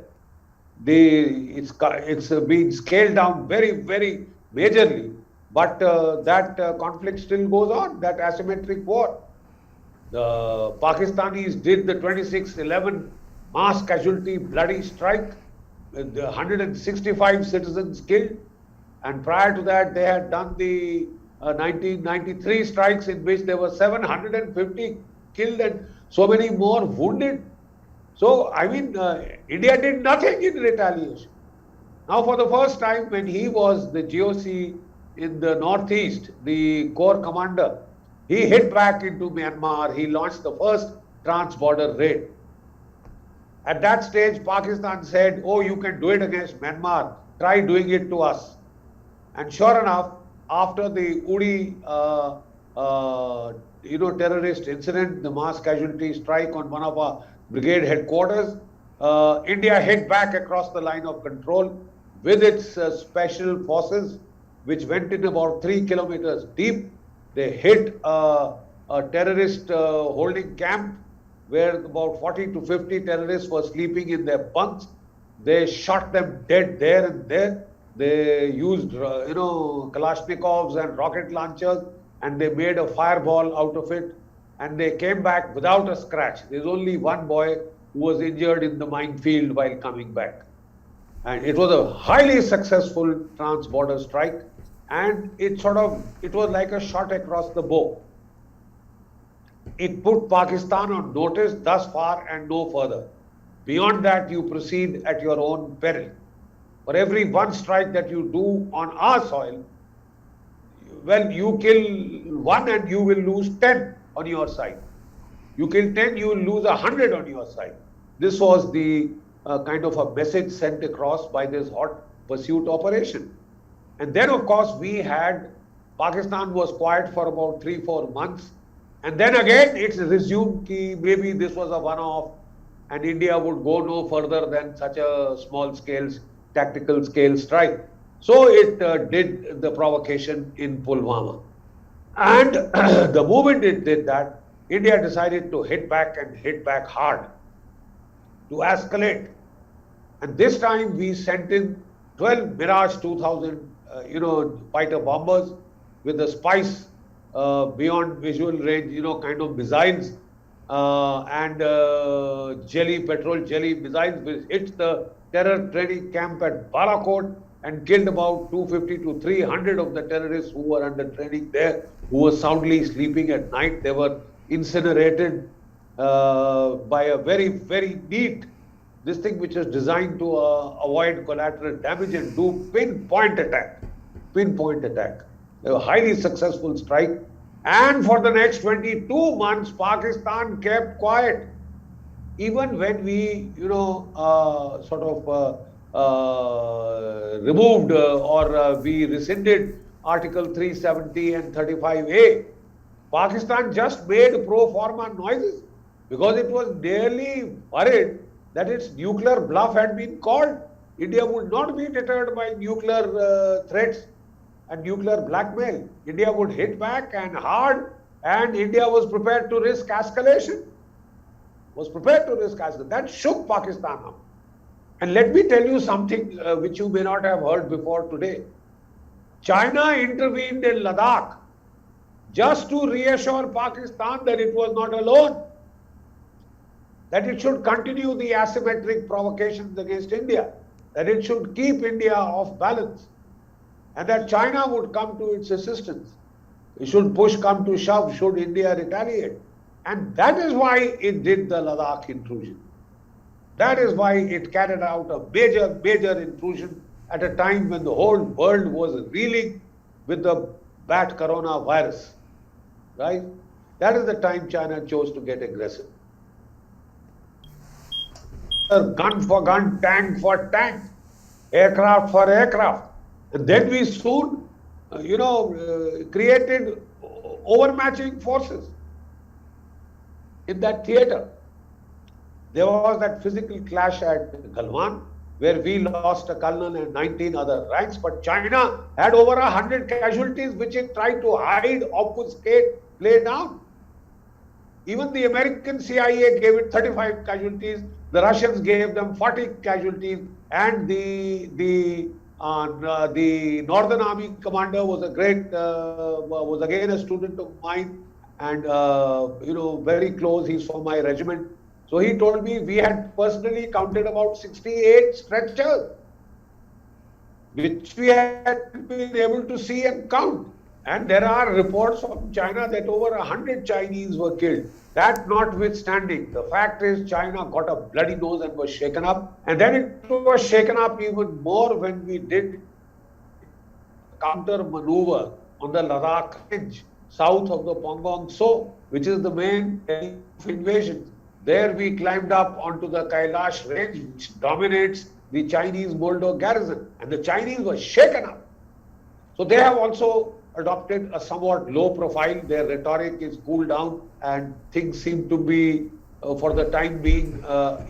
[SPEAKER 9] It's been scaled down very, very majorly, but that conflict still goes on, that asymmetric war. The Pakistanis did the 26/11 mass casualty bloody strike, with 165 citizens killed, and prior to that they had done the 1993 strikes, in which there were 750 killed and so many more wounded. So, I mean, India did nothing in retaliation. Now, for the first time, when he was the GOC in the northeast, the Corps commander, he hit back into Myanmar. He launched the first trans-border raid. At that stage, Pakistan said, oh, you can do it against Myanmar. Try doing it to us. And sure enough, after the Uri terrorist incident, the mass casualty strike on one of our brigade headquarters, India hit back across the line of control with its special forces, which went in about 3 kilometers deep. They hit a terrorist holding camp where about 40 to 50 terrorists were sleeping in their bunks. They shot them dead there and there. They used, Kalashnikovs and rocket launchers, and they made a fireball out of it. And they came back without a scratch. There's only one boy who was injured in the minefield while coming back. And it was a highly successful trans-border strike. And it was like a shot across the bow. It put Pakistan on notice thus far and no further. Beyond that, you proceed at your own peril. For every one strike that you do on our soil, well, you kill one and you will lose 10 on your side. You kill 10, you will lose 100 on your side. This was the kind of a message sent across by this hot pursuit operation. And then, of course, Pakistan was quiet for about 3-4 months. And then again, it's resumed that maybe this was a one-off and India would go no further than such a small scale, tactical scale strike. So it did the provocation in Pulwama. And the moment it did that, India decided to hit back and hit back hard to escalate. And this time we sent in 12 Mirage 2000 fighter bombers with the Spice beyond visual range, kind of missiles and petrol jelly missiles, which hit the terror training camp at Balakot and killed about 250 to 300 of the terrorists who were under training there, who were soundly sleeping at night. They were incinerated by a very, very neat this thing which is designed to avoid collateral damage and do pinpoint attack. Pinpoint attack. A highly successful strike. And for the next 22 months, Pakistan kept quiet. Even when we, removed or we rescinded Article 370 and 35A, Pakistan just made pro forma noises because it was nearly worried that its nuclear bluff had been called. India would not be deterred by nuclear threats and nuclear blackmail. India would hit back and hard, and India was prepared to risk escalation. That shook Pakistan up. And let me tell you something which you may not have heard before today. China intervened in Ladakh just to reassure Pakistan that it was not alone, that it should continue the asymmetric provocations against India, that it should keep India off balance, and that China would come to its assistance. It should push come to shove should India retaliate. And that is why it did the Ladakh intrusion. That is why it carried out a major intrusion at a time when the whole world was reeling with the bad coronavirus. Right? That is the time China chose to get aggressive. Gun for gun, tank for tank, aircraft for aircraft. And then we soon, created overmatching forces in that theater. There was that physical clash at Galwan, where we lost a colonel and 19 other ranks, but China had over 100 casualties, which it tried to hide, obfuscate, play down. Even the American CIA gave it 35 casualties, the Russians gave them 40 casualties, and the Northern Army commander was was again a student of mine, and very close. He's from my regiment. So he told me we had personally counted about 68 stretchers, which we had been able to see and count. And there are reports from China that over 100 Chinese were killed. That notwithstanding, the fact is China got a bloody nose and was shaken up. And then it was shaken up even more when we did counter maneuver on the Ladakh Ridge, south of the Pangong Tso, which is the main invasion. There we climbed up onto the Kailash range, which dominates the Chinese Moldo garrison, and the Chinese were shaken up. So they have also adopted a somewhat low profile. Their rhetoric is cooled down, and things seem to be, for the time being,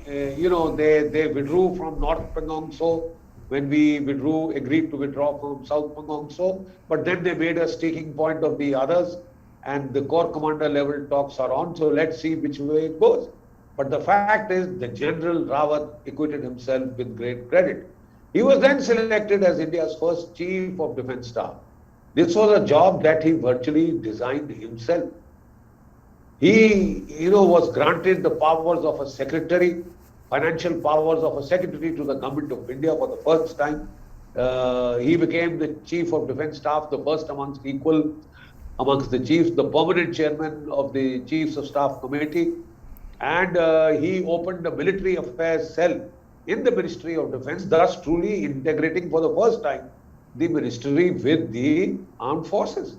[SPEAKER 9] they withdrew from North Pangong Tso when we agreed to withdraw from South Pangong Tso, but then they made a sticking point of the others, and the corps commander level talks are on. So let's see which way it goes. But the fact is, the General Rawat acquitted himself with great credit. He was then selected as India's first Chief of Defence Staff. This was a job that he virtually designed himself. He, was granted the powers of a secretary, financial powers of a secretary to the government of India for the first time. He became the Chief of Defence Staff, the first amongst the chiefs, the permanent chairman of the Chiefs of Staff Committee. And he opened a military affairs cell in the Ministry of Defence, thus truly integrating for the first time the ministry with the armed forces.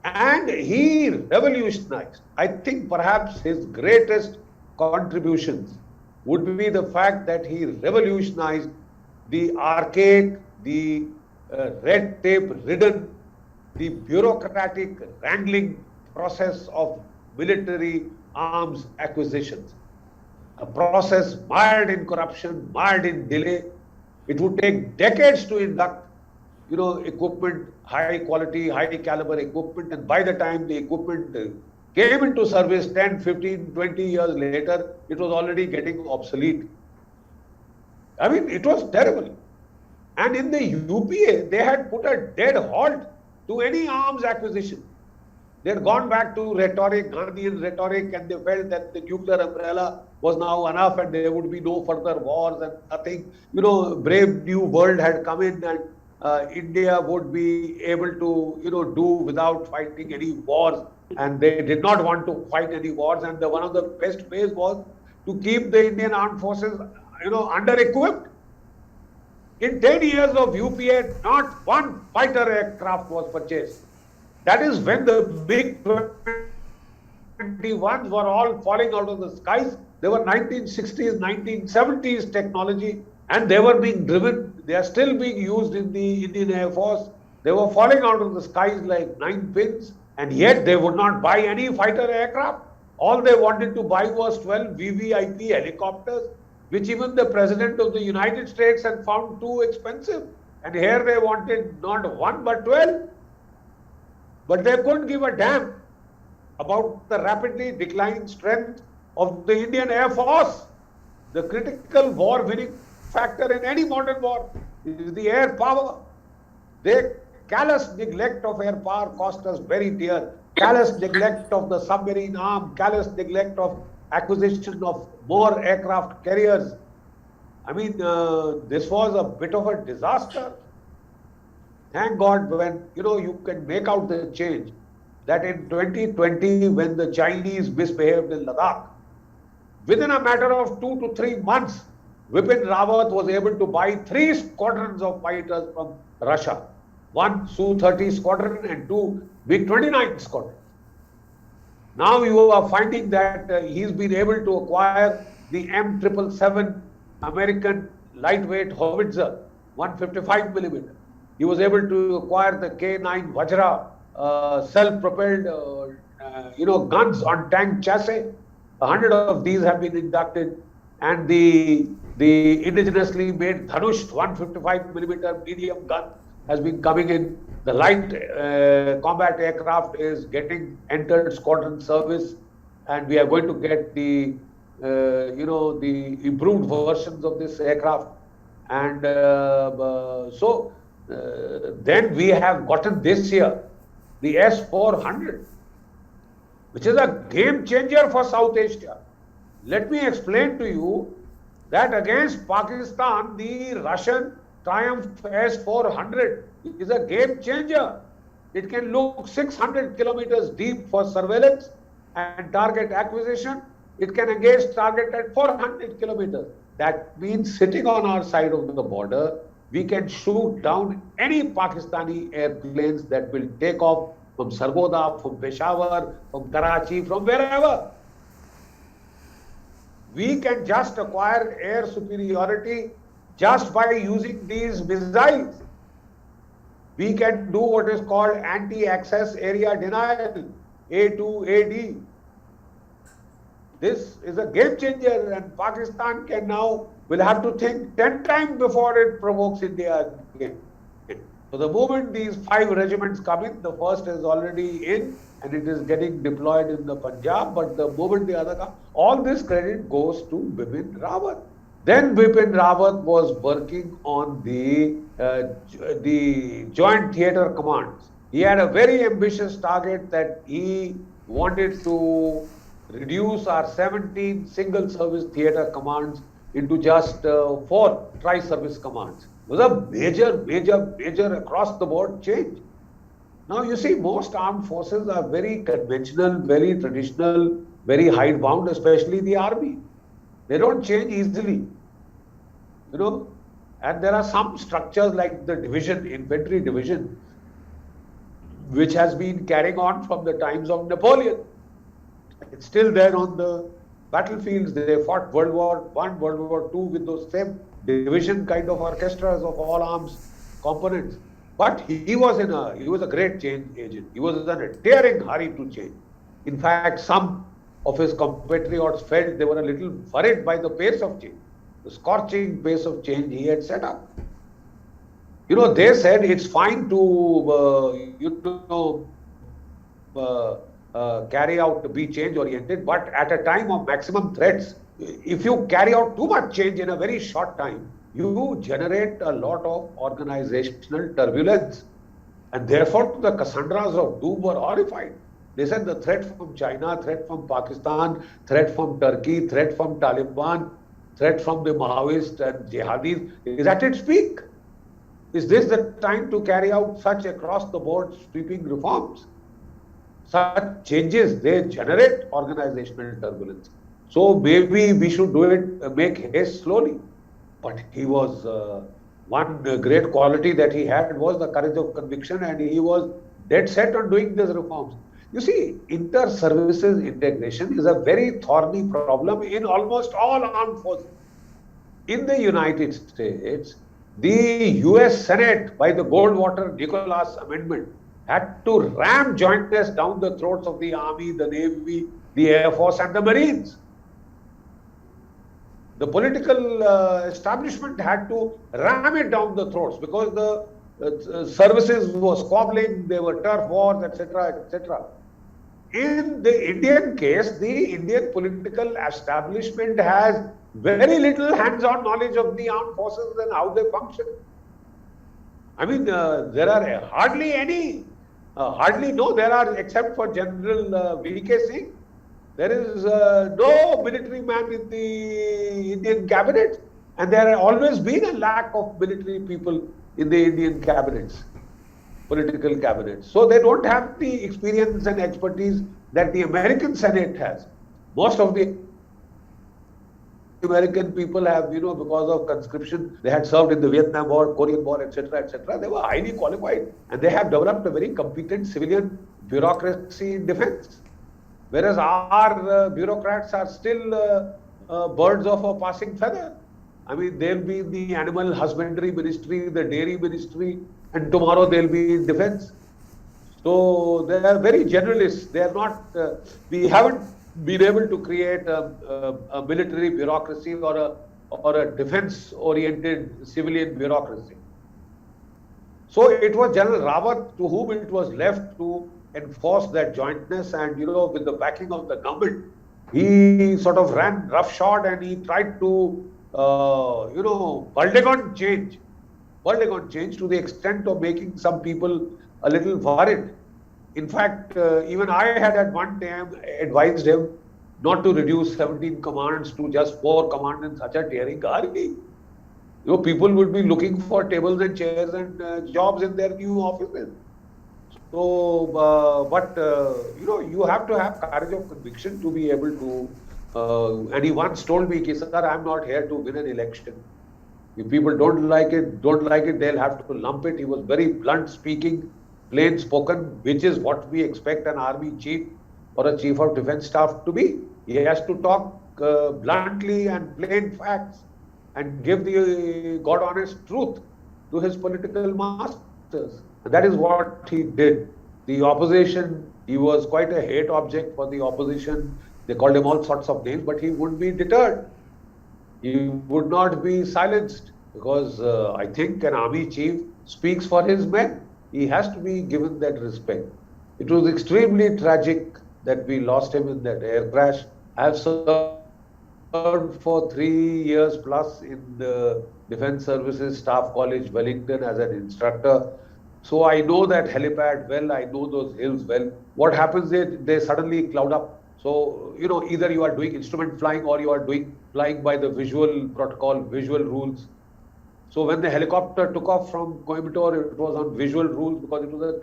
[SPEAKER 9] And he revolutionized. I think perhaps his greatest contributions would be the fact that he revolutionized the archaic, the red tape ridden, the bureaucratic wrangling process of military arms acquisitions. A process mired in corruption, mired in delay. It would take decades to induct, equipment, high quality, high caliber equipment, and by the time the equipment came into service 10, 15, 20 years later, it was already getting obsolete. I mean, it was terrible. And in the UPA, they had put a dead halt to any arms acquisition. They had gone back to rhetoric, Gandhian rhetoric, and they felt that the nuclear umbrella was now enough and there would be no further wars and nothing. Brave new world had come in, and India would be able to, do without fighting any wars. And they did not want to fight any wars. And one of the best ways was to keep the Indian armed forces, under-equipped. In 10 years of UPA, not one fighter aircraft was purchased. That is when the MiG-21s were all falling out of the skies. They were 1960s, 1970s technology, and they were being driven. They are still being used in the Indian Air Force. They were falling out of the skies like 9 pins, and yet they would not buy any fighter aircraft. All they wanted to buy was 12 VVIP helicopters, which even the President of the United States had found too expensive. And here they wanted not 1 but 12. But they couldn't give a damn about the rapidly declining strength of the Indian Air Force. The critical war winning factor in any modern war is the air power. Their callous neglect of air power cost us very dear. Callous neglect of the submarine arm, callous neglect of acquisition of more aircraft carriers. I mean, this was a bit of a disaster. Thank God when, you can make out the change that in 2020, when the Chinese misbehaved in Ladakh, within a matter of 2 to 3 months, Vipin Rawat was able to buy 3 squadrons of fighters from Russia. 1 Su-30 squadron and 2 MiG-29 squadron. Now you are finding that he's been able to acquire the M777 American lightweight howitzer, 155 millimeter. He was able to acquire the K9 Vajra self-propelled, guns on tank chassis. 100 of these have been inducted, and the indigenously made Dhanush 155 millimeter medium gun has been coming in. The light combat aircraft is getting entered squadron service, and we are going to get the improved versions of this aircraft. And then we have gotten this year the S-400, which is a game changer for South Asia. Let me explain to you that against Pakistan, the Russian Triumph S-400 is a game changer. It can look 600 kilometers deep for surveillance and target acquisition. It can engage target at 400 kilometers. That means sitting on our side of the border, we can shoot down any Pakistani airplanes that will take off from Sargodha, from Peshawar, from Karachi, from wherever. We can just acquire air superiority just by using these missiles. We can do what is called anti-access area denial, A2AD. This is a game changer, and Pakistan will have to think 10 times before it provokes India again. So the moment these 5 regiments come in, the first is already in and it is getting deployed in the Punjab, but the moment the other come, all this credit goes to Bipin Rawat. Then Bipin Rawat was working on the Joint Theatre Commands. He had a very ambitious target that he wanted to reduce our 17 single service theatre commands into just 4 tri-service commands. It was a major across the board change. Now you see, most armed forces are very conventional, very traditional, very hidebound, especially the army. They don't change easily, and there are some structures like the division, infantry division, which has been carrying on from the times of Napoleon. It's still there on the battlefields. They fought World War I, World War II with those same division kind of orchestras of all arms components. But he was a great change agent. He was in a tearing hurry to change. In fact, some of his compatriots felt they were a little worried by the pace of change, the scorching pace of change he had set up. They said it's fine to carry out to be change oriented, but at a time of maximum threats, if you carry out too much change in a very short time, you generate a lot of organizational turbulence. And therefore, the Cassandras of doom were horrified. They said the threat from China, threat from Pakistan, threat from Turkey, threat from Taliban, threat from the Maoists and Jihadis is at its peak. Is this the time to carry out such across the board sweeping reforms? Such changes, they generate organizational turbulence. So maybe we should do it, make haste slowly. But he was, one great quality that he had was the courage of conviction, and he was dead set on doing these reforms. You see, inter-services integration is a very thorny problem in almost all armed forces. In the United States, the US Senate, by the Goldwater-Nicholas Amendment, had to ram jointness down the throats of the Army, the Navy, the Air Force, and the Marines. The political establishment had to ram it down the throats because the services were squabbling, there were turf wars, etc., etc. In the Indian case, the Indian political establishment has very little hands-on knowledge of the armed forces and how they function. I mean, there are hardly any, there are, except for General V.K. Singh, there is no military man in the Indian cabinet, and there has always been a lack of military people in the Indian cabinets, political cabinets. So they don't have the experience and expertise that the American Senate has. Most of the American people have, because of conscription, they had served in the Vietnam War, Korean War, etc., etc. They were highly qualified, and they have developed a very competent civilian bureaucracy in defense. Whereas our bureaucrats are still birds of a passing feather. I mean, they'll be in the animal husbandry ministry, the dairy ministry, and tomorrow they'll be in defense. So they are very generalists. They are not, we haven't been able to create a military bureaucracy or a defense-oriented civilian bureaucracy. So it was General Rawat to whom it was left to enforce that jointness, and with the backing of the government, he sort of ran roughshod and he tried to Baldegon change to the extent of making some people a little worried. In fact, even I had at one time advised him not to reduce 17 commands to just 4 commands in such a tearing army. People would be looking for tables and chairs and jobs in their new offices. So, you have to have courage of conviction to be able to, and he once told me, sir, I'm not here to win an election. If people don't like it, they'll have to lump it. He was very blunt speaking, plain spoken, which is what we expect an army chief or a chief of defense staff to be. He has to talk bluntly and plain facts and give the God honest truth to his political masters. And that is what he did. The opposition, he was quite a hate object for the opposition. They called him all sorts of names, but he wouldn't be deterred. He would not be silenced because I think an army chief speaks for his men. He has to be given that respect. It was extremely tragic that we lost him in that air crash. I have served for 3 years plus in the Defense Services Staff College, Wellington, as an instructor. So I know that helipad well, I know those hills well. What happens is they suddenly cloud up. So, either you are doing instrument flying or you are flying by the visual protocol, visual rules. So when the helicopter took off from Coimbatore, it was on visual rules because it was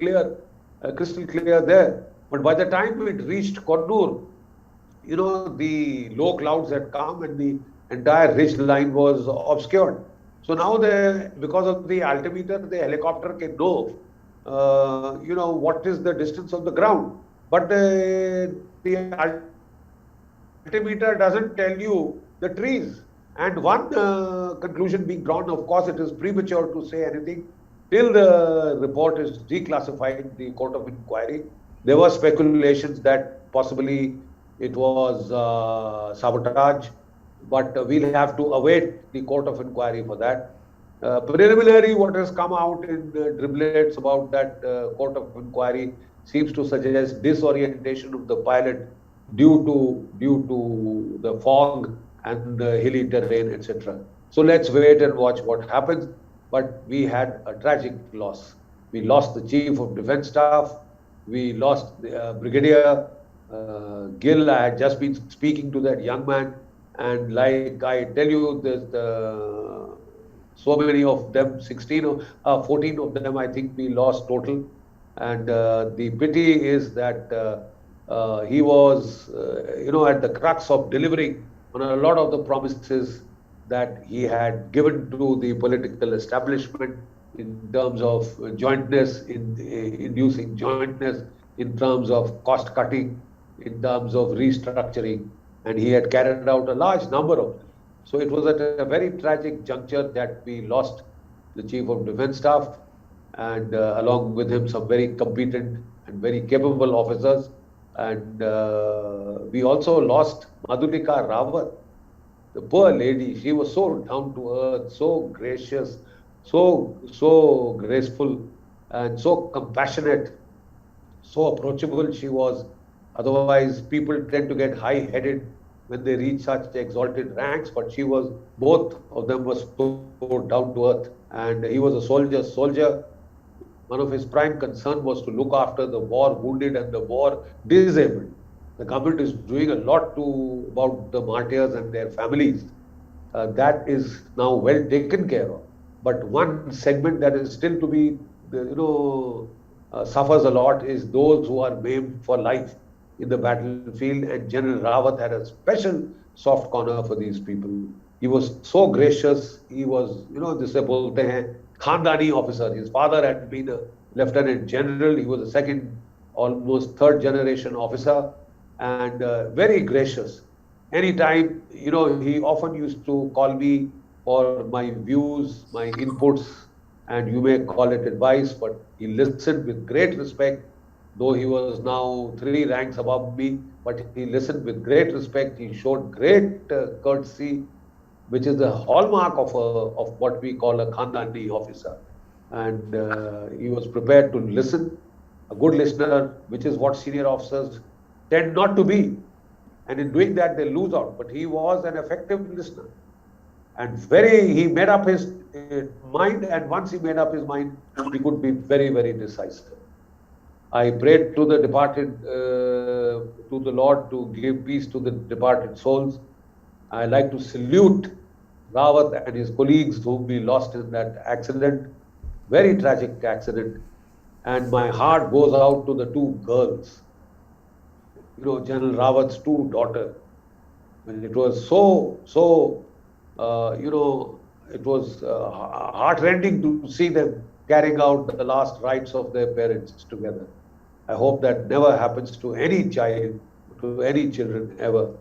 [SPEAKER 9] crystal clear there. But by the time it reached Kannur, the low clouds had come and the entire ridge line was obscured. So now because of the altimeter, the helicopter can know, what is the distance of the ground. But the altimeter doesn't tell you the trees. And one conclusion being drawn, of course, it is premature to say anything till the report is declassified in the court of inquiry. There were speculations that possibly it was sabotage, but we'll have to await the court of inquiry for that. Preliminary, what has come out in driblets about that court of inquiry seems to suggest disorientation of the pilot due to the fog and the hilly terrain, etc. So let's wait and watch what happens. But we had a tragic loss. We lost the Chief of Defence Staff. We lost the Brigadier Gill. I had just been speaking to that young man, and like I tell you, there's so many of them, 14 of them, I think we lost total. And the pity is that He was, at the crux of delivering on a lot of the promises that he had given to the political establishment in terms of jointness, in inducing jointness, in terms of cost cutting, in terms of restructuring, and he had carried out a large number of them. So it was at a very tragic juncture that we lost the Chief of Defence Staff, and along with him some very competent and very capable officers. And we also lost Madhulika Rawat, the poor lady. She was so down to earth, so gracious, so graceful, and so compassionate, so approachable she was. Otherwise, people tend to get high-headed when they reach such exalted ranks, but she was, both of them were so down to earth. And he was a soldier. One of his prime concern was to look after the war wounded and the war disabled. The government is doing a lot about the martyrs and their families. That is now well taken care of. But one segment that is still to be, suffers a lot is those who are maimed for life in the battlefield. And General Rawat had a special soft corner for these people. He was so gracious. He was, jise bolte hain, Khandani officer. His father had been a lieutenant general. He was a second, almost third generation officer, and very gracious. Anytime, he often used to call me for my views, my inputs, and you may call it advice, but he listened with great respect, though he was now 3 ranks above me, but he listened with great respect. He showed great courtesy, which is the hallmark of what we call a Khandani officer. And he was prepared to listen, a good listener, which is what senior officers tend not to be. And in doing that, they lose out. But he was an effective listener. And he made up his mind, and once he made up his mind, he could be very, very decisive. I prayed to the departed, to the Lord to give peace to the departed souls. I like to salute Rawat and his colleagues whom we lost in that accident, very tragic accident. And my heart goes out to the 2 girls, General Rawat's 2 daughters. And it was it was heartrending to see them carrying out the last rites of their parents together. I hope that never happens to any child, to any children ever,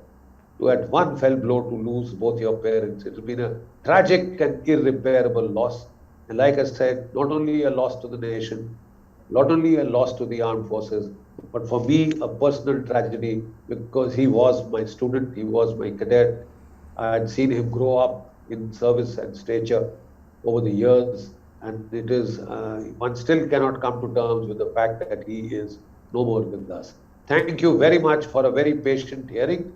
[SPEAKER 9] to at one fell blow to lose both your parents. It has been a tragic and irreparable loss. And like I said, not only a loss to the nation, not only a loss to the armed forces, but for me, a personal tragedy, because he was my student, he was my cadet. I had seen him grow up in service and stature over the years, and it is, one still cannot come to terms with the fact that he is no more with us. Thank you very much for a very patient hearing.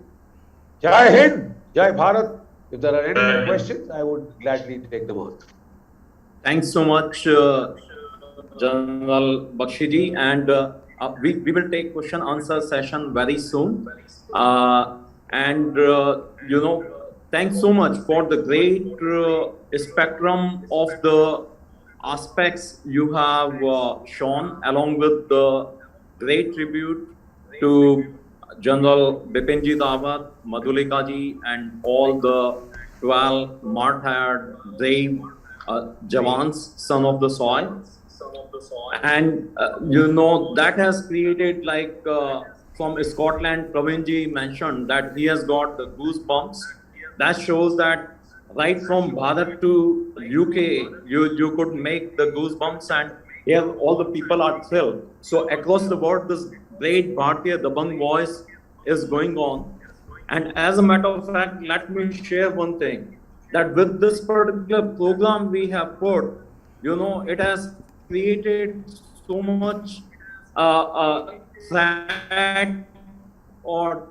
[SPEAKER 9] Jai Hind, Jai Bharat. If there are any questions, I would gladly take them on.
[SPEAKER 3] Thanks so much, General Bakshi ji, and we will take question answer session very soon. Thanks so much for the great spectrum of the aspects you have shown, along with the great tribute to General Bipinji Rawat, Madhulika ji, and all the 12 martyred brave Jawans, son of the soil. And that has created, like from Scotland, Praveen ji mentioned that he has got the goosebumps. That shows that right from Bharat to UK, you could make the goosebumps, and here all the people are thrilled. So across the world, this great Bharatiya Dabang voice is going on. And as a matter of fact, let me share one thing, that with this particular program we have put, it has created so much threat or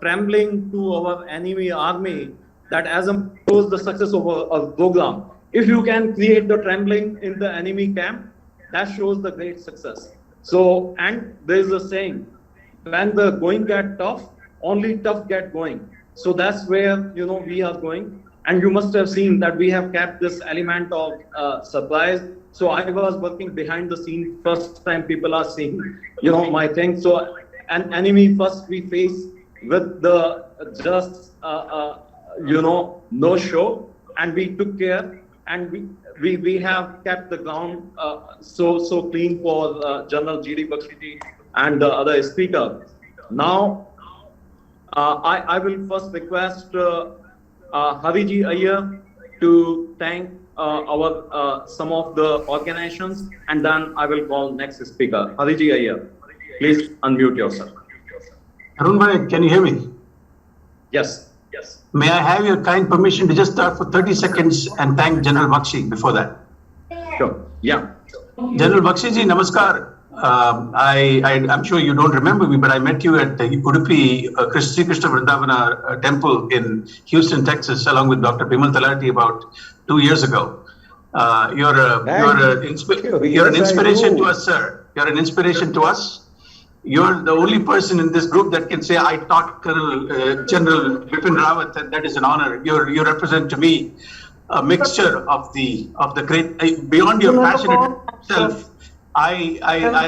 [SPEAKER 3] trembling to our enemy army, that as a shows the success of a program. If you can create the trembling in the enemy camp, that shows the great success. So, and there is a saying, when the going get tough, only tough get going. So that's where, we are going. And you must have seen that we have kept this element of surprise. So I was working behind the scene. First time people are seeing, my thing. So an enemy first we face with the just no show, and we took care, and we have kept the ground so clean for General G.D. Bakshi and the other speaker. Now I will first request Hariji Iyer to thank our some of the organizations, and then I will call next speaker. Hariji Iyer, please unmute yourself.
[SPEAKER 11] Arun bhai, can you hear me?
[SPEAKER 3] Yes.
[SPEAKER 11] May I have your kind permission to just start for 30 seconds and thank General Bakshi before that?
[SPEAKER 3] Sure. Yeah.
[SPEAKER 11] General Bakshi ji, namaskar. I'm sure you don't remember me, but I met you at the Udupi Sri Krishna Vrindavana temple in Houston, Texas, along with Dr. Bimal Talati about 2 years ago. You're an inspiration to us, sir. You're an inspiration to us. You're the only person in this group that can say, I taught General Bipin Rawat, and that is an honor. You represent to me a mixture of the great, beyond your passionate self. I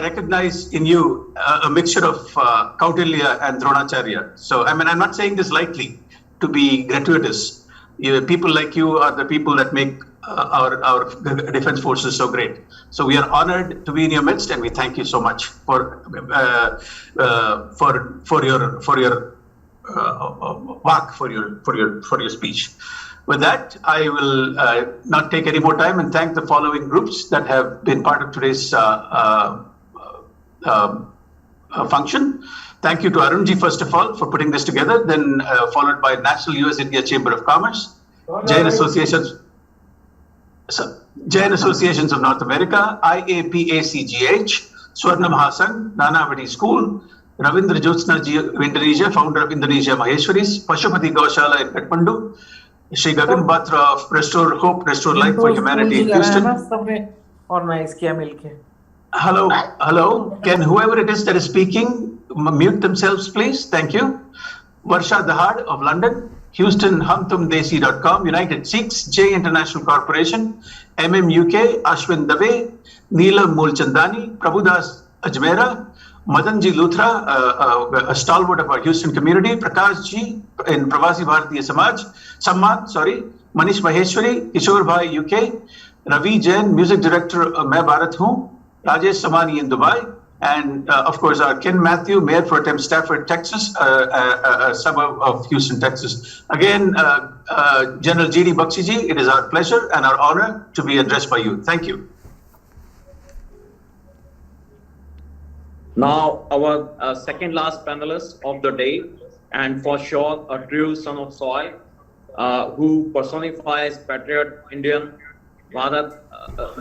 [SPEAKER 11] recognize in you a mixture of Kautilya and Dronacharya. So, I mean, I'm not saying this lightly to be gratuitous. People like you are the people that make our defense forces so great. So we are honored to be in your midst, and we thank you so much for your walk, for your speech. With that, I will not take any more time and thank the following groups that have been part of today's function. Thank you to Arunji, first of all, for putting this together, then followed by National US India Chamber of Commerce, Jain Associations of North America, IAPACGH, Swarna Mahasangh, Nanavati School, Ravindra Jyotsna of Indonesia, founder of Indonesia Maheshwaris, Pashupati Gaushala in Kathmandu, Shri Gagan Batra of Restore Hope, Restore Life for Humanity in Houston. Hello. Can whoever it is that is speaking mute themselves, please? Thank you. Varsha Dahad of London, Houston HumTumDesi.com, United Sikhs, J International Corporation, MMUK, Ashwin Dave, Neelam Mulchandani, Prabhudas Ajmera, Madanji Luthra, a stalwart of our Houston community, Prakash Ji in Pravasi Bharatiya Samaj, Manish Maheshwari, Kishore Bhai UK, Ravi Jain, music director of Main Bharat Hoon, Rajesh Samani in Dubai, and of course our Ken Matthew, Mayor Pro Tem Stafford, Texas, a suburb of Houston, Texas. Again, General G.D. Bakshi ji, it is our pleasure and our honor to be addressed by you. Thank you.
[SPEAKER 3] Now, our second last panelist of the day, and for sure a true son of soil, who personifies patriot Indian Bharat,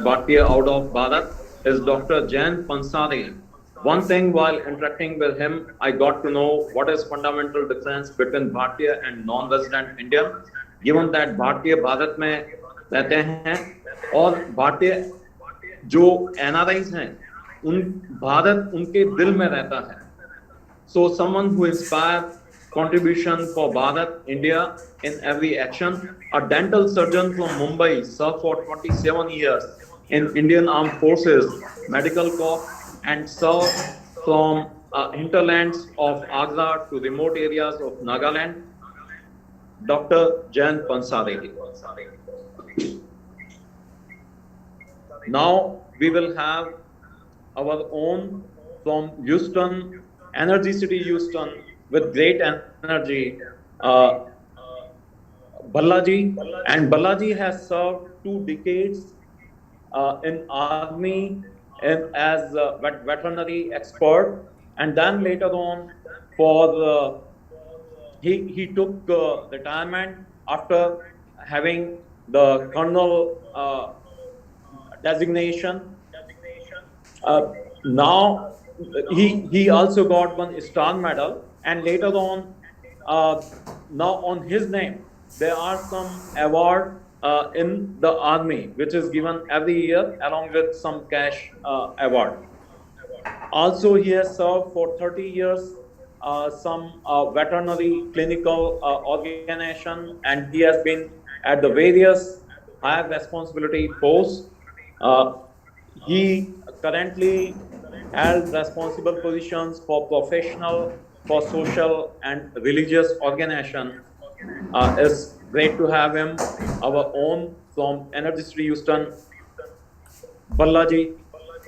[SPEAKER 3] Bhartiya out of Bharat, is Dr. Jain Pansari. One thing while interacting with him, I got to know what is fundamental difference between Bhartiya and non-resident Indian, given that Bhartiya Bharat में रहते हैं और भारतीय जो NRIs हैं, भारत उनके दिल में रहता है. So someone who inspires contribution for Bharat, India in every action. A dental surgeon from Mumbai served for 27 years in Indian Armed Forces, Medical Corps, and served from hinterlands of Agra to remote areas of Nagaland. Dr. Jain Pansari. Now we will have our own from Houston, Energy City Houston, with great energy, Balaji. And Balaji has served 2 decades in army and as a veterinary expert, and then later on for he took retirement after having the colonel designation. Now he also got 1 Star Medal, and later on now on his name there are some award in the army which is given every year along with some cash award. Also he has served for 30 years some veterinary clinical organization, and he has been at the various high responsibility posts. He currently
[SPEAKER 12] held responsible positions for professional, for social and religious organization. It's great to have him, our own from Energy Houston, Balaji.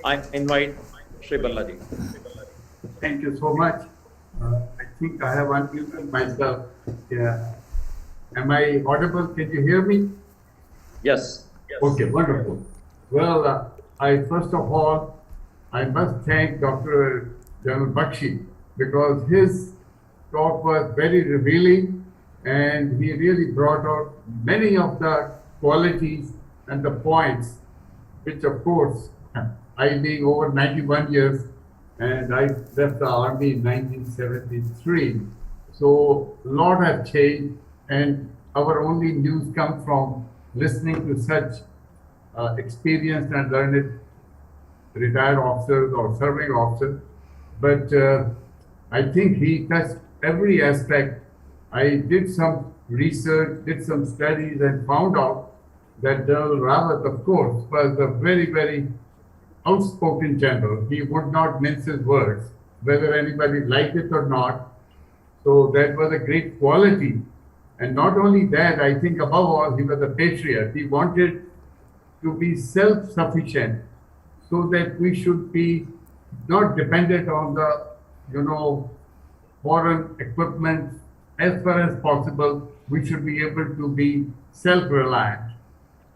[SPEAKER 12] I invite Shri Balaji.
[SPEAKER 13] Thank you so much. I think I have unmuted myself. Yeah. Am I audible? Can you hear me?
[SPEAKER 12] Yes.
[SPEAKER 13] Okay, wonderful. Well, I first of all, I must thank Dr. General Bakshi because his talk was very revealing and he really brought out many of the qualities and the points, which of course, I being over 91 years and I left the army in 1973. So a lot has changed and our only news comes from listening to such experienced and learned retired officers or serving officers. But I think he touched every aspect. I did some research, did some studies and found out that General Rawat, of course, was a very, very outspoken general. He would not mince his words, whether anybody liked it or not. So that was a great quality. And not only that, I think above all, he was a patriot. He wanted to be self-sufficient so that we should be not dependent on the, foreign equipment. As far as possible, we should be able to be self-reliant.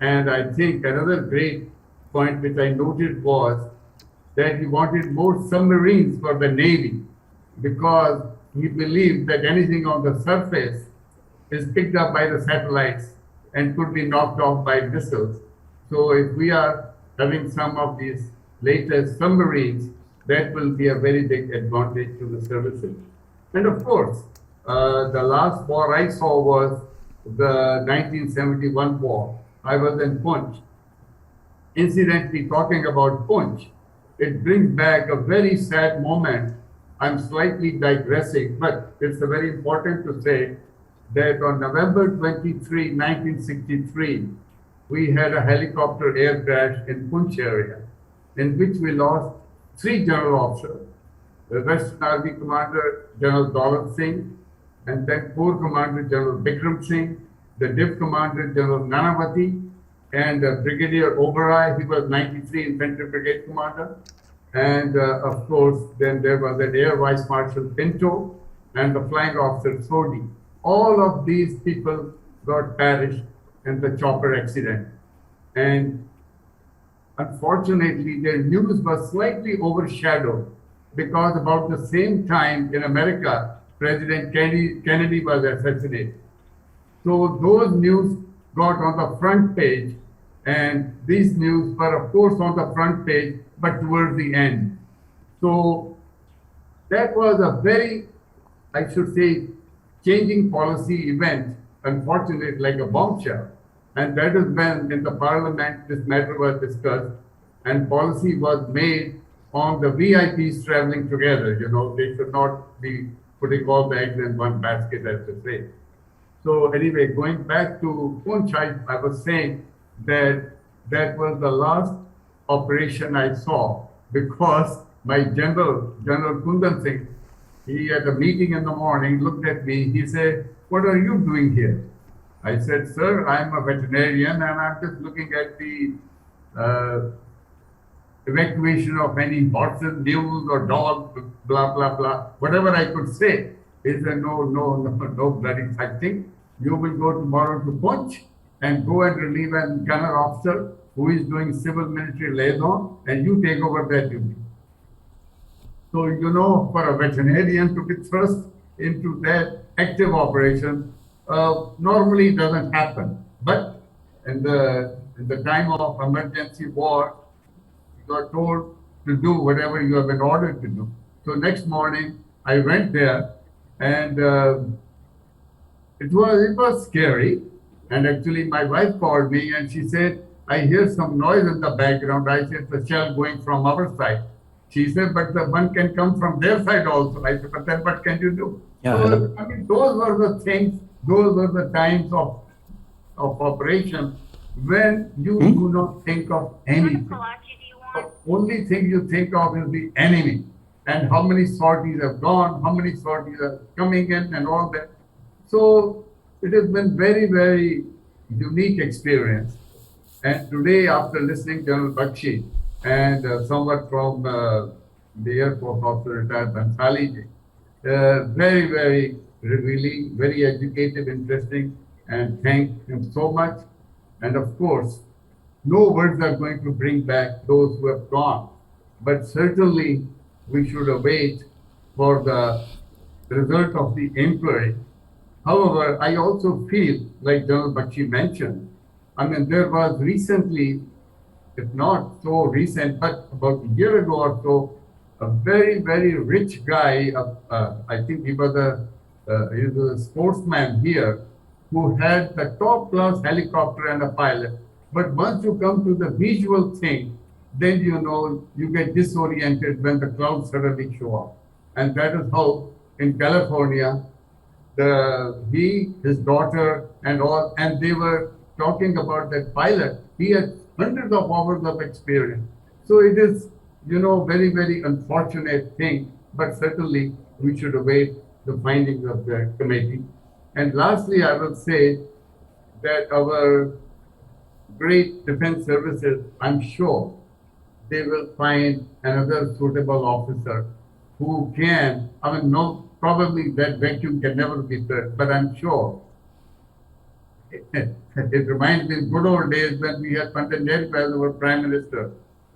[SPEAKER 13] And I think another great point which I noted was that he wanted more submarines for the Navy because he believed that anything on the surface is picked up by the satellites and could be knocked off by missiles. So if we are having some of these latest submarines, that will be a very big advantage to the services. And of course, the last war I saw was the 1971 war. I was in Punch. Incidentally, talking about Punch, it brings back a very sad moment. I'm slightly digressing, but it's very important to say that on November 23, 1963, we had a helicopter air crash in Punch area, in which we lost 3 general officers, the Western Army Commander General Daulat Singh, and then Corps Commander General Bikram Singh, the Div Commander General Nanavati, and Brigadier Oberoi, he was 93 Infantry Brigade Commander, and of course, then there was an Air Vice Marshal Pinto, and the Flying Officer Sodi. All of these people got perished in the chopper accident. And unfortunately, their news was slightly overshadowed because about the same time in America, President Kennedy was assassinated. So those news got on the front page, and these news were of course on the front page, but towards the end. So that was a very, I should say, changing policy event, unfortunately, like a bombshell. And that is when in the parliament this matter was discussed and policy was made on the VIPs traveling together. They should not be putting all the eggs in one basket, as they say. So anyway, going back to Punch, I was saying that that was the last operation I saw because my General Kundan Singh, he had a meeting in the morning, looked at me, he said, "What are you doing here?" I said, "Sir, I'm a veterinarian and I'm just looking at the evacuation of any horses, mules or dogs, blah, blah, blah." Whatever I could say. He said, no bloody such thing. You will go tomorrow to Punch and go and relieve a gunner officer who is doing civil military liaison and you take over that duty. So, for a veterinarian to be thrust into that active operation, normally doesn't happen. But in the time of emergency war, you are told to do whatever you have been ordered to do. So next morning, I went there, and it was scary. And actually, my wife called me, and she said, "I hear some noise in the background." I said, "The shell going from our side." She said, "But the one can come from their side also." I said, "But then what can you do?"
[SPEAKER 14] Yeah,
[SPEAKER 13] so, I mean, those were the things, those were the times of operation when you do not think of anything. the only thing you think of is the enemy and how many sorties have gone, how many sorties are coming in and all that. So it has been very, very unique experience. And today, after listening to General Bakshi and somewhat from the Air Force officer retired Bhansali ji, very, very revealing, very educative, interesting, and thank him so much. And of course, no words are going to bring back those who have gone, but certainly we should await for the result of the inquiry. However, I also feel, like General Bakshi mentioned, I mean, there was recently, if not so recent, but about a year ago or so, a very, very rich guy, I think he was a sportsman here, who had the top class helicopter and a pilot. But once you come to the visual thing, then you know you get disoriented when the clouds suddenly show up. And that is how in California, his daughter and all, and they were talking about that pilot. He had hundreds of hours of experience. So it is, you know, very, very unfortunate thing, but certainly we should await the findings of the committee. And lastly, I will say that our great defense services, I'm sure they will find another suitable officer who can, I mean, no, probably that vacuum can never be filled, but I'm sure. It reminds me of good old days when we had Pandit Nehru as our prime minister.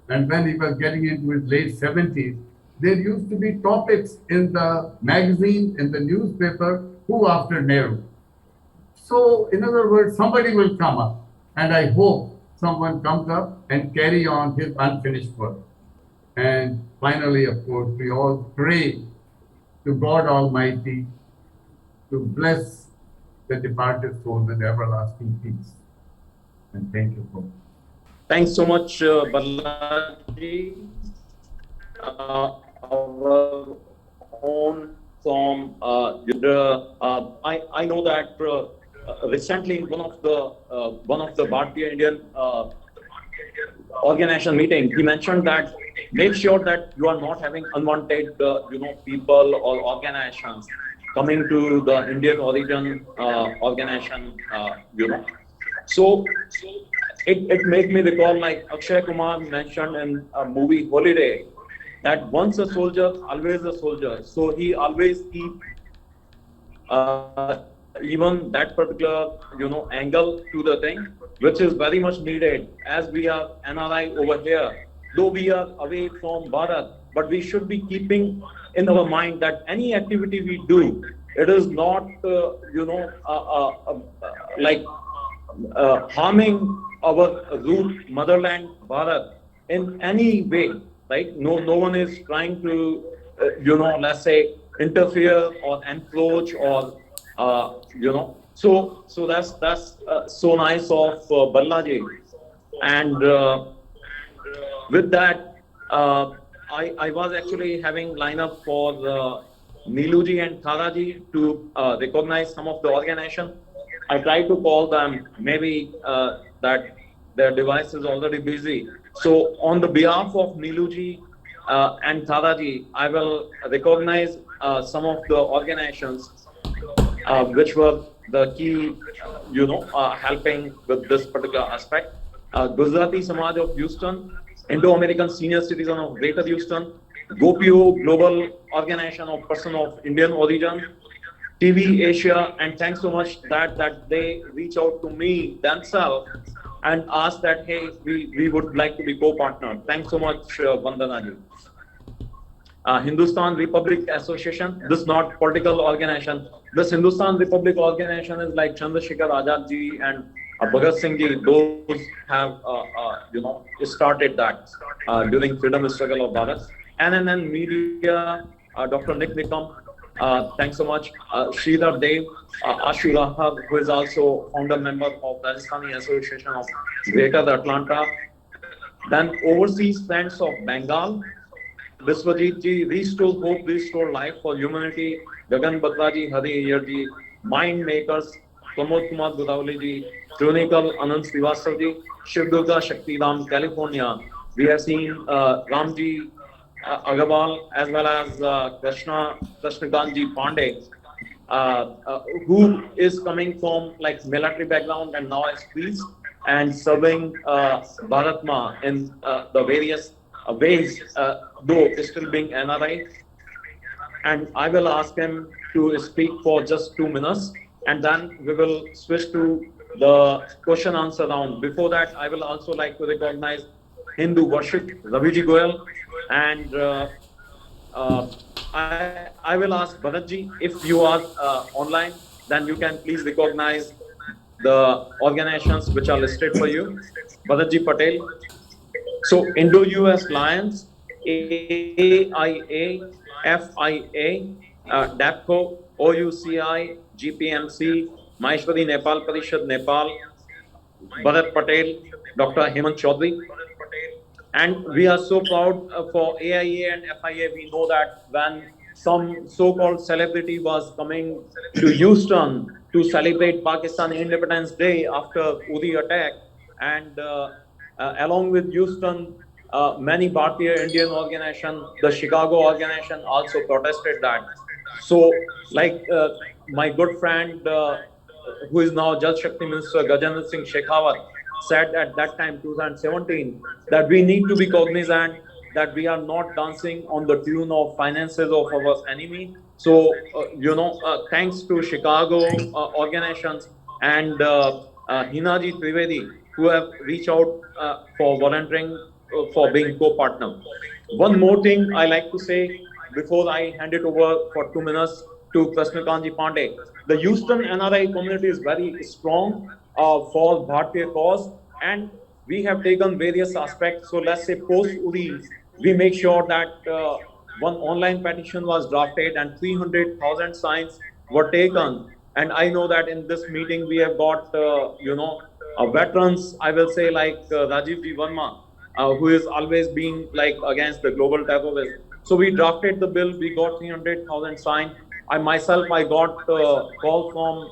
[SPEAKER 13] And when he was getting into his late 70s, there used to be topics in the magazine, in the newspaper, who after Nehru. So, in other words, somebody will come up. And I hope someone comes up and carry on his unfinished work. And finally, of course, we all pray to God Almighty to bless the departed soul with everlasting peace. And thank you for.
[SPEAKER 12] Thanks so much, Balaji. Our own from I know that recently in one of the Bharatiya Indian organization meeting, he mentioned that make sure that you are not having unwanted people or organizations coming to the Indian origin organization, So it made me recall, like Akshay Kumar mentioned in a movie Holiday, that once a soldier, always a soldier. So he always keep even that particular angle to the thing, which is very much needed, as we are NRI over here. Though we are away from Bharat, but we should be keeping in our mind that any activity we do, it is not harming our root motherland Bharat in any way, right? No one is trying to let's say interfere or encroach or So that's so nice of Balaji. And with that, I was actually having lineup for Neeluji and Tharaji to recognize some of the organization. I tried to call them, maybe that their device is already busy. So on the behalf of Neeluji and Tharaji, I will recognize some of the organizations which were the key, helping with this particular aspect. Gujarati Samaj of Houston, Indo-American Senior Citizen of Greater Houston, Gopio Global Organization of Person of Indian Origin, TV Asia, and thanks so much that they reach out to me themselves and ask that, hey, we would like to be co-partner. Thanks so much, Vandana ji. Hindustan Republic Association, this is not political organization. This Hindustan Republic organization is like Chandrasekhar Azad ji and Bhagat Singh ji. Those have started that during freedom struggle of Bharat. NNN Media, Dr. Nick Nikam, thanks so much. Sridhar Dev, Ashura, who is also founder member of the Rajasthani Association of Greater Atlanta. Then Overseas Friends of Bengal, Biswajit ji, Restore Hope, Restore Life for Humanity, Gagan Batra ji, Hari Iyer ji, Mind Makers, Pramod Kumar Godawali ji, Chronicle Anand Srivastav ji, Shiv Durga Shakti Ram, California, we have seen Ramji Agarwal as well as Krishnakantji Pandey, who is coming from like military background and now is priest and serving Bharat Ma in the various ways, though still being NRI. And I will ask him to speak for just 2 minutes, and then we will switch to the question answer round. Before that, I will also like to recognize Hindu worship, Raviji Goyal, and I will ask Bharatji, if you are online, then you can please recognize the organizations which are listed for you. Bharatji Patel. So Indo-US Alliance, AIA, FIA, DAPCO, OUCI, GPMC, Maheshwari Nepal Parishad Nepal, Bharat Patel, Dr. Hemant Chaudhary. And we are so proud for AIA and FIA. We know that when some so-called celebrity was coming to Houston to celebrate Pakistan Independence Day after Uri attack, and along with Houston, many Bharatiya Indian organizations, the Chicago organization also protested that. So, like my good friend, who is now Jal Shakti Minister, Gajendra Singh Shekhawat, said at that time, 2017, that we need to be cognizant that we are not dancing on the tune of finances of our enemy. So, thanks to Chicago organizations and Hinaji Trivedi, who have reached out for volunteering for being co-partner. One more thing I like to say before I hand it over for 2 minutes to Krishnakantji Pandey. The Houston NRI community is very strong for Bharatiya cause, and we have taken various aspects. So let's say post Uri, we make sure that one online petition was drafted and 300,000 signs were taken. And I know that in this meeting we have got veterans, I will say, like Rajiv Ji Verma, who is always being like against the global terrorism. So we drafted the bill, we got 300,000 signed. I got call from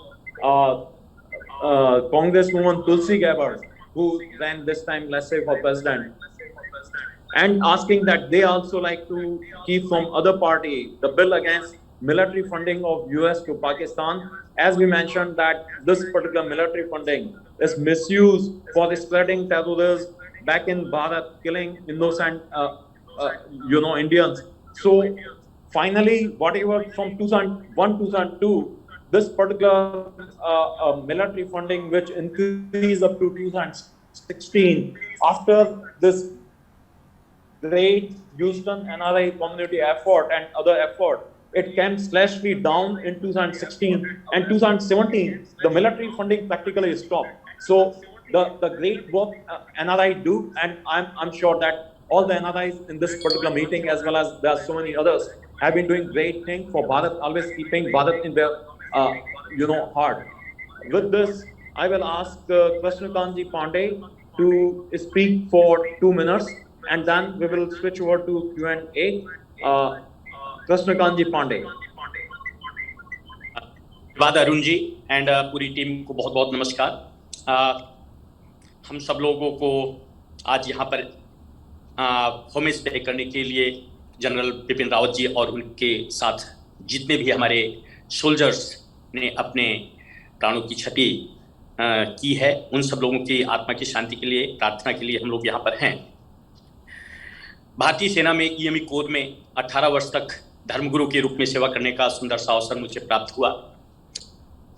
[SPEAKER 12] Congresswoman Tulsi Gabbard, who ran this time, let's say, for president, and asking that they also like to keep from other party the bill against military funding of US to Pakistan. As we mentioned that this particular military funding is misused for spreading terrorism back in Bharat, killing innocent Indians. So finally, whatever from 2001, 2002, this particular military funding, which increased up to 2016, after this great Houston NRI community effort and other effort, it came slashly down in 2016 and 2017. The military funding practically stopped. So the great work NRI do, and I'm sure that all the NRIs in this particular meeting, as well as there are so many others, have been doing great things for Bharat, always keeping Bharat in their heart. With this, I will ask Krishnakantji Pandey to speak for 2 minutes, and then we will switch over to Q&A. Krishnakantji Pandey.
[SPEAKER 14] धन्यवाद Arun ji and पूरी team को बहुत बहुत नमस्कार। हम सब लोगों को आज यहाँ पर होमेज पे करने के लिए जनरल बिपिन रावत जी और उनके साथ जितने भी हमारे सोल्जर्स ने अपने प्राणों की क्षति की है, उन सब लोगों की आत्मा की शांति के लिए प्रार्थना के लिए हम लोग यहाँ पर हैं। भारतीय सेना में ईएमई कोर में 18 वर्ष तक धर्मगुरु के रूप में सेवा करने का सुंदर सा अवसर मुझे प्राप्त हुआ।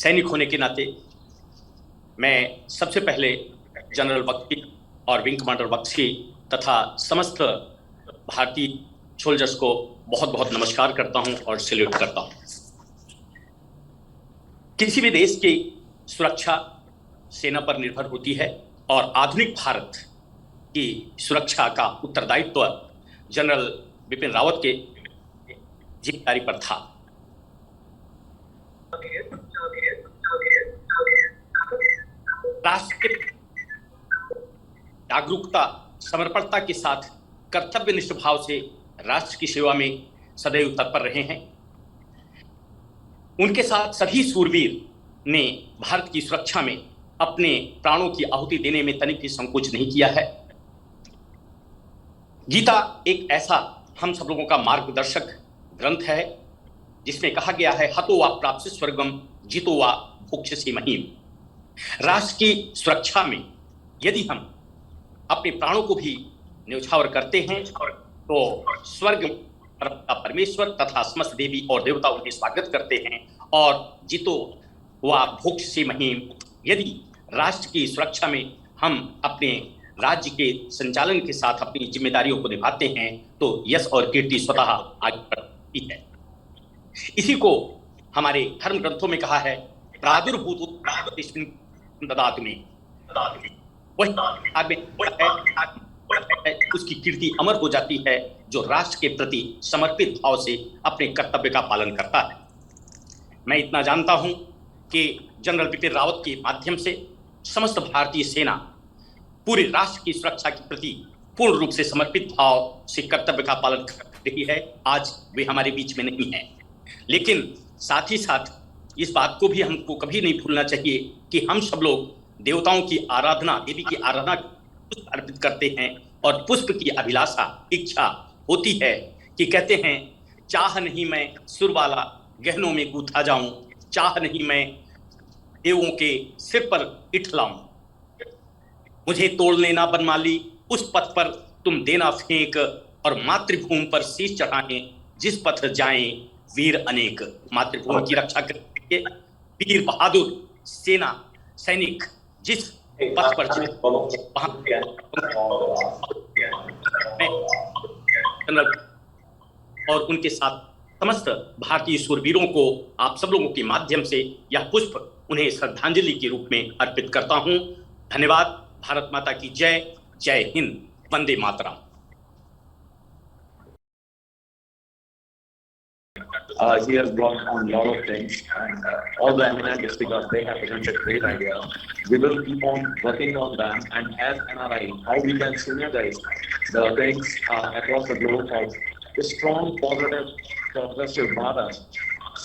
[SPEAKER 14] सैनिक होने के नाते मैं सबसे पहले जनरल बख्शी और विंग कमांडर बख्शी तथा समस्त भारतीय सोल्जर्स को बहुत बहुत नमस्कार करता हूं और सैल्यूट करता हूं। किसी भी देश की सुरक्षा सेना पर निर्भर होती है और आधुनिक भारत की सुरक्षा का उत्तरदायित्व जनरल बिपिन रावत के जिम्मेदारी पर था। राष्ट्र जागरूकता, समर्पणता के साथ कर्तव्यनिष्ठ भाव से राष्ट्र की सेवा में सदैव तत्पर रहे हैं। उनके साथ सभी सूरवीर ने भारत की सुरक्षा में अपने प्राणों की आहुति देने में तनिक भी संकोच नहीं किया है। गीता एक ऐसा हम सब लोगों का मार्गदर्शक ग्रंथ है जिसमें कहा गया है हतो वा प्राप्स्य स्वर्गम जितो वा भोक्ष्यसि महीम। राष्ट्र की सुरक्षा में यदि हम अपने प्राणों को भी न्यौछावर करते हैं तो स्वर्ग परमेश्वर तथा समस्त देवी और देवता उनके स्वागत करते हैं। और जितो वा भोक्ष्यसि महीम, यदि राष्ट्र की सुरक्षा में हम अपने राज्य के संचालन के साथ अपनी जिम्मेदारियों को निभाते हैं तो यश और कीर्ति स्वतः आगे बढ़ती है। इसी को हमारे धर्म ग्रंथों में कहा है प्रादुर्भूत ददातु में, वही उसकी कीर्ति अमर हो जाती है जो राष्ट्र के प्रति समर्पित भाव से अपने कर्तव्य का पालन करता है। मैं इतना जानता हूं कि जनरल बिपिन रावत के माध्यम से समस्त भारतीय सेना पूरे राष्ट्र की सुरक्षा के प्रति पूर्ण रूप से समर्पित भाव से कर्तव्य का पालन कर रही है। आज वे हमारे बीच में नहीं है, लेकिन साथ ही साथ इस बात को भी हमको कभी नहीं भूलना चाहिए कि हम सब लोग देवताओं की आराधना, देवी की आराधना पुष्प अर्पित करते हैं और पुष्प की अभिलाषा इच्छा होती है कि कहते हैं चाह नहीं मैं सुर वाला गहनों में गूथा जाऊं, चाह नहीं मैं देवों के सिर पर इठलाऊं, मुझे तोड़ लेना बनमाली उस पथ पर तुम देना फेंक, और मातृभूमि पर शीश चढ़ाएं जिस पथ जाएं वीर अनेक। मातृभूमि की रक्षा करके वीर बहादुर सेना सैनिक जिस पथ पर और उनके साथ समस्त भारतीय शूरवीरों को आप सब लोगों के माध्यम से यह पुष्प उन्हें श्रद्धांजलि के रूप में अर्पित करता हूं। धन्यवाद। भारत माता की जय। जय Hind. Vande Mataram.
[SPEAKER 15] He has brought on a lot of things, and all the eminent speakers, they have presented great ideas. We will keep on working on them, and as NRI, how we can synergize the things across the globe of a strong, positive, progressive Bharat,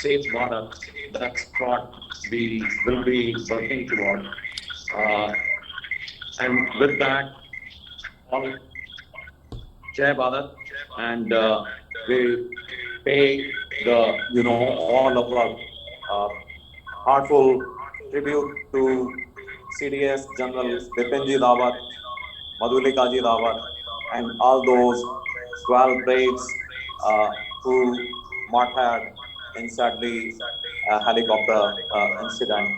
[SPEAKER 15] safe Bharat. That's what we will be working toward. And with that, all Jai Bharat, and we pay all of our heartful tribute to CDS General Bipinji Rawat, Madhulikaji Rawat, and all those 12 braves who martyred in sadly helicopter incident.